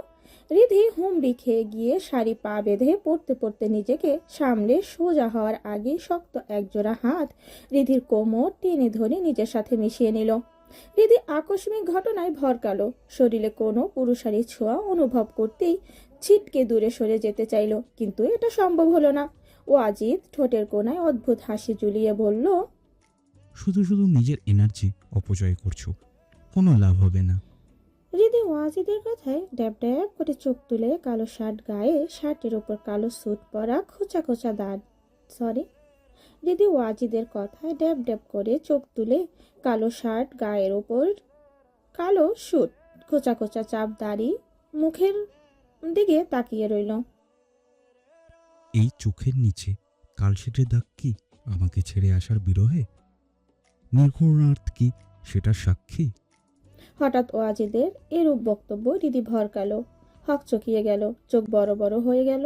রিধি হুমড়ি খেয়ে গিয়ে শাড়ি পা বেঁধে পড়তে পড়তে নিজেকে সামলে সোজা হওয়ার আগে শক্ত একজোড়া হাত রিধির কোমর টেনে ধরে নিজের সাথে মিশিয়ে নিল। রিধি আকস্মিক ঘটনায় ভরকালো। শরীরে কোনো পুরুষালী ছোঁয়া অনুভব করতেই ছিটকে দূরে সরে যেতে চাইল, কিন্তু এটা সম্ভব হলো না। ওয়াজিদ ঠোঁটের কোণায় অদ্ভুত হাসি ঝুলিয়ে বলল, শুধু শুধু নিজের এনার্জি অপচয় করছো, কোনো লাভ হবে না। রিদি ওয়াজিদের কথায় ড্যাব ড্যাব করে চোখ তুলে কালো শার্ট গায়ে, শার্টের ওপর কালো স্যুট পরা খোঁচা খোঁচা দাঁত রিদি ওয়াজিদের কথায় ড্যাব ড্যাব করে চোখ তুলে কালো শার্ট গায়ের ওপর কালো স্যুট, খোঁচা খোঁচা চাপ দাড়ি, মুখের দিকে তাকিয়ে রইল। এই চোখের নিচে কালশিটের দাগ কি আমাকে ছেড়ে আসার বিরহে? নির্ঘুণার্থ কি সেটার সাক্ষী? হঠাৎ ওয়াজিদের এরূপ বক্তব্য রিদি ভরকালো, হকচকিয়ে গেল, চোখ বড় বড় হয়ে গেল।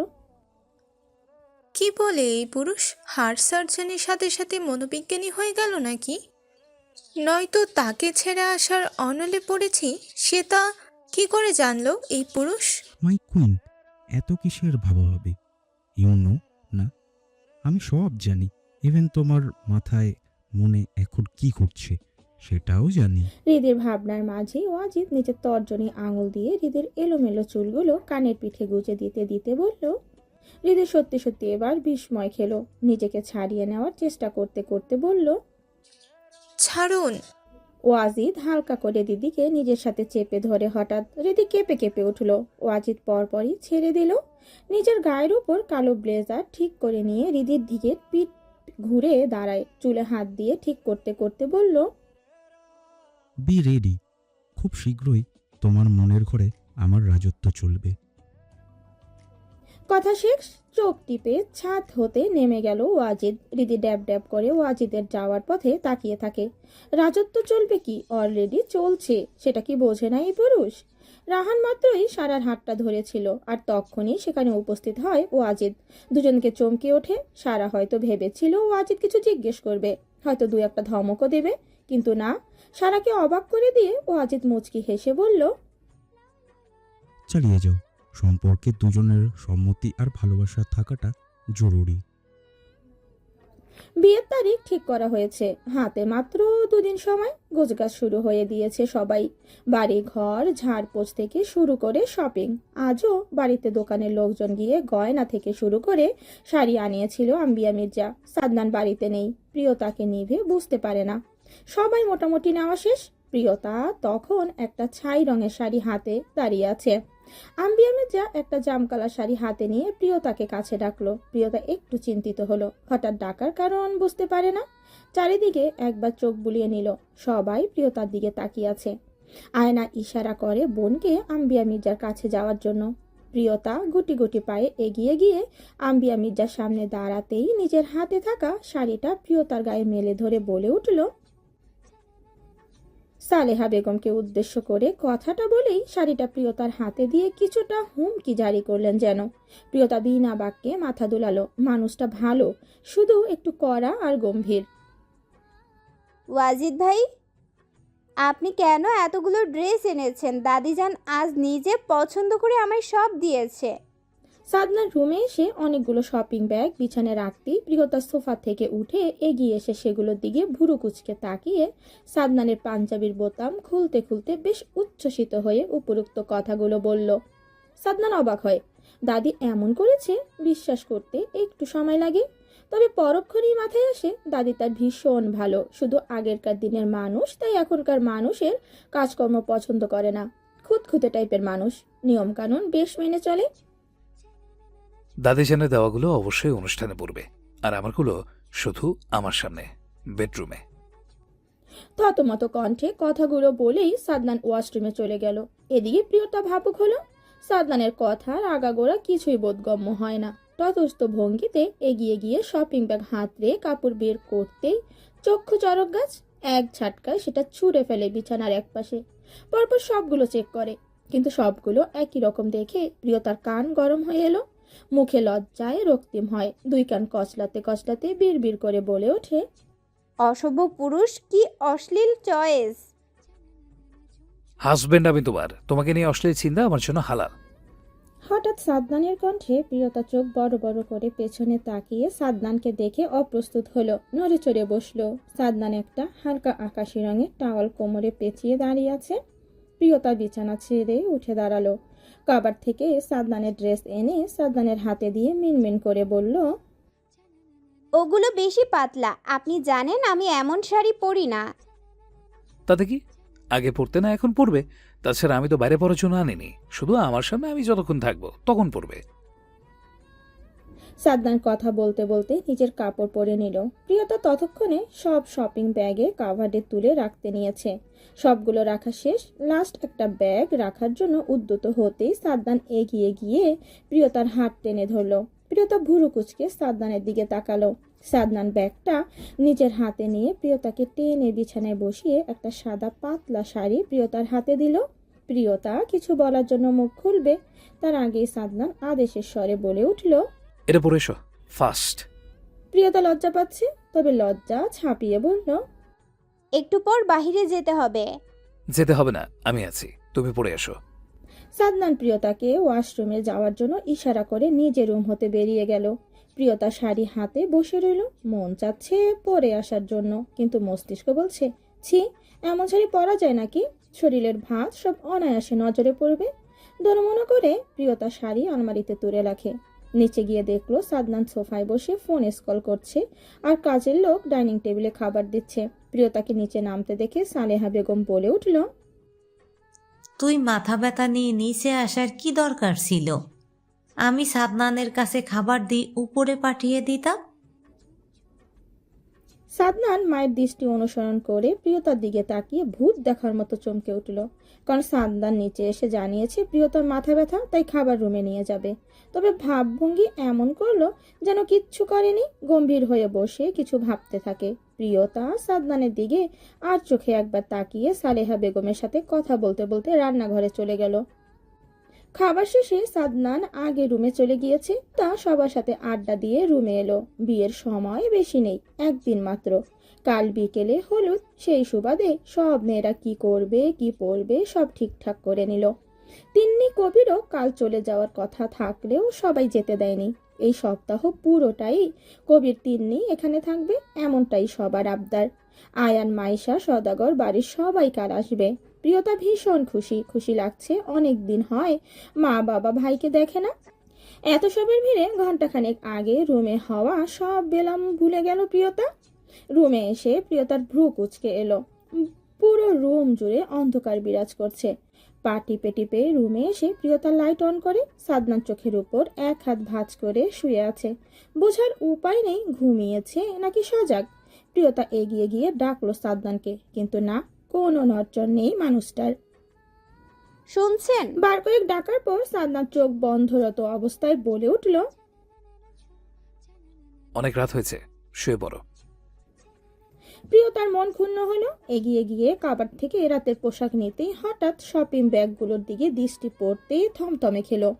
কি বলে এই পুরুষ? হার্ট সার্জনের সাথে সাথে মনোবিজ্ঞানী হয়ে গেল নাকি? নয়তো তাকে ছেড়ে আসার অনলে পড়েছি, সে তা কি করে জানলো এই পুরুষ? মাই কুইন, এত কিসের ভাবাভাবি? ইউ নো না, আমি সব জানি। ইভেন তোমার মাথায় মনে এখন কি ঘটছে সেটাও জানি। হৃদের ভাবনার মাঝে ওয়াজিদ নিজের তর্জনী আঙুল দিয়ে হৃদের এলোমেলো চুলগুলো কানের পিঠে গুজে দিতে দিতে বলল। হৃদয় সত্যি সত্যি এবার বিস্ময় খেলো। নিজেকে ছাড়িয়ে নেওয়ার চেষ্টা করতে করতে বলল, ছাড়ুন। ওয়াজিদ হালকা করে দিদিকে নিজের সাথে চেপে ধরে হঠাৎ হৃদি কেঁপে কেঁপে উঠল। ওয়াজিদ পরপরই ছেড়ে দিল। নিজের গায়ের উপর কালো ব্লেজার ঠিক করে নিয়ে হৃদির দিকে পিঠ ঘুরে দাঁড়ায়, চুলে হাত দিয়ে ঠিক করতে করতে বলল, বি রেডি, খুব শীঘ্রই তোমার মনের ঘরে আমার রাজত্ব চলবে। কথা শেষ, চোখ টিপে ছাদ হতে নেমে গেল ওয়াজিদ। হৃদি ড্যাব ড্যাব করে ওয়াজিদের যাওয়ার পথে তাকিয়ে থাকে। রাজত্ব চলবে কি, অলরেডি চলছে, সেটা কি বোঝে না এই পুরুষ? রাহান মাত্রই সারার হাতটা ধরেছিল, আর তখনই সেখানে উপস্থিত হয় ওয়াজিদ। দুজনকে চমকে ওঠে। সারা হয়তো ভেবেছিল ওয়াজিদ কিছু জিজ্ঞেস করবে, হয়তো দু একটা ধমকও দেবে, কিন্তু না। সারাকে অবাক করে দিয়ে ওয়াজিদ মুচকি হেসে বলল, চালিয়ে যাও, সম্পর্কে দুজনের সম্মতি আর ভালোবাসা থাকাটা জরুরি। বিয়ের তারিখ ঠিক করা হয়েছে, হাতে মাত্র 2 দিন সময়। গোছগাছ শুরু হয়ে দিয়েছে সবাই। বাড়ি ঘর ঝাড়পোছ থেকে শুরু করে শপিং। আজও বাড়িতে দোকানের লোকজন গিয়ে গয়না থেকে শুরু করে শাড়ি আনিয়েছিল আম্বিয়া মির্জা। সাদনান বাড়িতে নেই, প্রিয়তাকে নিভে বুঝতে পারে না। সবাই মোটামুটি নেওয়া শেষ। প্রিয়তা তখন একটা ছাই রঙের শাড়ি হাতে দাঁড়িয়ে আছে। আম্বিয়া মির্জা একটা জামকালা শাড়ি হাতে নিয়ে প্রিয়তাকে কাছে ডাকলো। প্রিয়তা একটু চিন্তিত হলো, হঠাৎ ডাকার কারণ বুঝতে পারে না। চারিদিকে একবার চোখ বুলিয়ে নিল, সবাই প্রিয়তার দিকে তাকিয়ে আছে। আয়না ইশারা করে বোনকে আম্বিয়া মির্জার কাছে যাওয়ার জন্য। প্রিয়তা গুটি গুটি পায়ে এগিয়ে গিয়ে আম্বিয়া মির্জার সামনে দাঁড়াতেই নিজের হাতে থাকা শাড়িটা প্রিয়তার গায়ে মেলে ধরে বলে উঠল। সালেহা বেগমকে উদ্দেশ্য করে কথাটা বলেই শাড়িটা প্রিয়তার হাতে দিয়ে কিছুটা হুমকি জারি করলেন যেন। প্রিয়তা বিনা বাক্যে মাথা দুলালো। মানুষটা ভালো, শুধু একটু কড়া আর গম্ভীর। ওয়াজিদ ভাই, আপনি কেন এতগুলো ড্রেস এনেছেন? দাদিজান আজ নিজে পছন্দ করে আমায় সব দিয়েছে। সাদনার রুমে এসে অনেকগুলো শপিং ব্যাগ বিছানায় রাখতেই প্রিয়তা সোফা থেকে উঠে এগিয়ে এসে সেগুলোর দিকে ভুরু কুচকে তাকিয়ে সাদনানের পাঞ্জাবির বোতাম খুলতে খুলতে বেশ উচ্ছ্বসিত হয়ে উপরোক্ত কথাগুলো বলল। সাদনান অবাক হয়। দাদি এমন করেছে বিশ্বাস করতে একটু সময় লাগে, তবে পরক্ষণেই মাথায় আসে দাদি তার ভীষণ ভালো, শুধু আগেরকার দিনের মানুষ, তাই এখনকার মানুষের কাজকর্ম পছন্দ করে না। খুঁতখুঁতে টাইপের মানুষ, নিয়মকানুন বেশ মেনে চলে। দাদিজানের দেওয়াগুলো অবশ্যই অনুষ্ঠানে পড়বে, আর আমারগুলো শুধু আমার সামনে বেডরুমে। থতমত কণ্ঠে কথাগুলো বলেই সাদনান ওয়াশরুমে চলে গেল। এদিকে প্রিয়তা ভাবুক হলো। সাদনানের কথার আগাগোড়া কিছুই বোধগম্য হয় না। ততস্থ ভঙ্গিতে এগিয়ে গিয়ে শপিং ব্যাগ হাতড়ে কাপড় বের করতেই চক্ষু চরক গাছ, এক ঝাটকায় সেটা ছুঁড়ে ফেলে বিছানার একপাশে। পরপর সবগুলো চেক করে, কিন্তু সবগুলো একই রকম দেখে প্রিয়তার কান গরম হয়ে এলো। মুখে লজ্জায় রক্তিম হয়, দুই কান কচলাতে কচলাতে বিড়বিড় করে বলে ওঠে, অসভ্য পুরুষ, কি অশ্লীল চয়েস। হাজবেন্ড আমি তোমার, তোমাকে নিয়ে অশ্লীল চিন্তা আমার জন্য হালাল। হঠাৎ সাদনানের কণ্ঠে প্রিয়তা চোখ বড় বড় করে পেছনে তাকিয়ে সাদনানকে দেখে অপ্রস্তুত হলো, নড়ে চড়ে বসলো। সাদনান একটা হালকা আকাশি রঙের টাওয়াল কোমরে পেঁচিয়ে দাঁড়িয়ে আছে। প্রিয়তা বিছানা ছেড়ে উঠে দাঁড়ালো। কাবার থেকে সাদনানের ড্রেস এনে সাদনানের হাতে দিয়ে মিনমিন করে বলল, ওগুলো বেশি পাতলা, আপনি জানেন আমি এমন শাড়ি পরি না। তাতে কি, আগে পড়তে না এখন পড়বে? তাছাড়া আমি তো বাইরে পড়ার জন্য আনিনি, শুধু আমার সামনে আমি যতক্ষণ থাকবো তখন পড়বে। সাদনান কথা বলতে বলতে নিজের কাপড় পরে নিল। প্রিয়তা ততক্ষণে সব শপিং ব্যাগে কাভার্ডে তুলে রাখতে নিয়েছে। সবগুলো রাখা শেষ। লাস্ট একটা ব্যাগ রাখার জন্য উদ্যত হতেই সাদনান এগিয়ে গিয়ে প্রিয়তার হাত টেনে ধরল। প্রিয়তা ভুরু কুচকে সাদনানের দিকে তাকালো। সাদনান ব্যাগটা নিজের হাতে নিয়ে প্রিয়তাকে টেনে বিছানায় বসিয়ে একটা সাদা পাতলা শাড়ি প্রিয়তার হাতে দিল। প্রিয়তা কিছু বলার জন্য মুখ খুলবে, তার আগেই সাদনান আদেশের স্বরে বলে উঠল, এটা পরে এসো ফাস্ট। প্রিয়তা লজ্জা পাচ্ছে, তবে লজ্জা ছাপিয়ে বলল, একটু পর বাহিরে যেতে হবে। যেতে হবে না, আমি আছি, তুমি পড়ে এসো। সাদনান প্রিয়তাকে ওয়াশরুমে যাওয়ার জন্য ইশারা করে নিজের রুম হতে বেরিয়ে গেল। প্রিয়তা শাড়ি হাতে বসে রইল। মন চাচ্ছে পরে আসার জন্য, কিন্তু মস্তিষ্ক বলছে, ছি, এমন শাড়ি পরা যায় নাকি? শরীরের ভাঁজ সব অনায়াসে নজরে পড়বে। দরমনা করে প্রিয়তা শাড়ি আলমারিতে তুলে রাখে। নিচে গিয়ে দেখলো সাদনান সোফায় বসে ফোন স্কল করছে, আর কাজের লোক ডাইনিং টেবিলে খাবার দিচ্ছে। প্রিয়তাকে নিচে নামতে দেখে সালেহা বেগম বলে উঠল, তুই মাথা ব্যথা নিয়ে নিচে আসার কি দরকার ছিল? আমি সাদনানের কাছে খাবার দিয়ে উপরে পাঠিয়ে দিতাম। সাদনান মায়ের দৃষ্টি অনুসরণ করে প্রিয়তার দিকে তাকিয়ে ভূত দেখার মতো চমকে উঠল, কারণ সাদনান নিচে এসে জানিয়েছে প্রিয়তার মাথা ব্যথা, তাই খাবার রুমে নিয়ে যাবে। তবে ভাবভঙ্গি এমন করলো যেন কিচ্ছু করেনি, গম্ভীর হয়ে বসে কিছু ভাবতে থাকে। প্রিয়তা সাদনানের দিকে আর চোখে একবার তাকিয়ে সালেহা বেগমের সাথে কথা বলতে বলতে রান্নাঘরে চলে গেল। খাবার শেষে সাদনান আগে রুমে চলে গিয়েছে, তা সবার সাথে আড্ডা দিয়ে রুমে এলো। বিয়ের সময় বেশি নেই, একদিন মাত্র। কাল বিকেলে হলুদ, সেই সুবাদে সব মেয়েরা কি করবে কি পরবে সব ঠিকঠাক করে নিল। তিন্নি কবিরও কাল চলে যাওয়ার কথা থাকলেও সবাই যেতে দেয়নি। এই সপ্তাহ পুরোটাই কবির তিন্নি এখানে থাকবে, এমনটাই সবার আবদার। আয়ান, মাইশা, সদাগর, বাড়ির সবাই কাল আসবে। প্রিয়তা ভীষণ খুশি লাগছে, অনেক দিন হয় মা বাবা ভাইকে দেখে না। এত সবের ভিড়ে ঘন্টাখানেক আগে রুমে হওয়া সব বেলাম ভুলে গেল প্রিয়তা। রুমে এসে প্রিয়তার ভ্রু কুচকে এলো। পুরো রুম জুড়ে অন্ধকার বিরাজ করছে। পা টিপে টিপে রুমে এসে প্রিয়তা লাইট অন করে। সাদনার চোখের উপর এক হাত ভাঁজ করে শুয়ে আছে। বোঝার উপায় নেই ঘুমিয়েছে নাকি সজাগ। প্রিয়তা এগিয়ে গিয়ে ডাকলো সাদনানকে, কিন্তু না, কোনো নড়চড় নেই মানুষটার। শুনছেন? বার কয়েক ডাকার পর সাদনার চোখ বন্ধরত অবস্থায় বলে উঠল, অনেক রাত হয়েছে, শুয়ে পড়ো। প্রিয়তার মন ক্ষুণ্ণ হলো। এগিয়ে গিয়ে কাবাড থেকে রাতের পোশাক নিতেই হঠাৎ শপিং ব্যাগগুলোর দিকে দৃষ্টি পড়তেই থমথমে খেলো।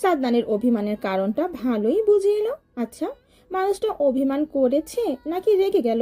সাদনানের অভিমানের কারণটা ভালোই বুঝে এলো। আচ্ছা, মানুষটা অভিমান করেছে নাকি রেগে গেল?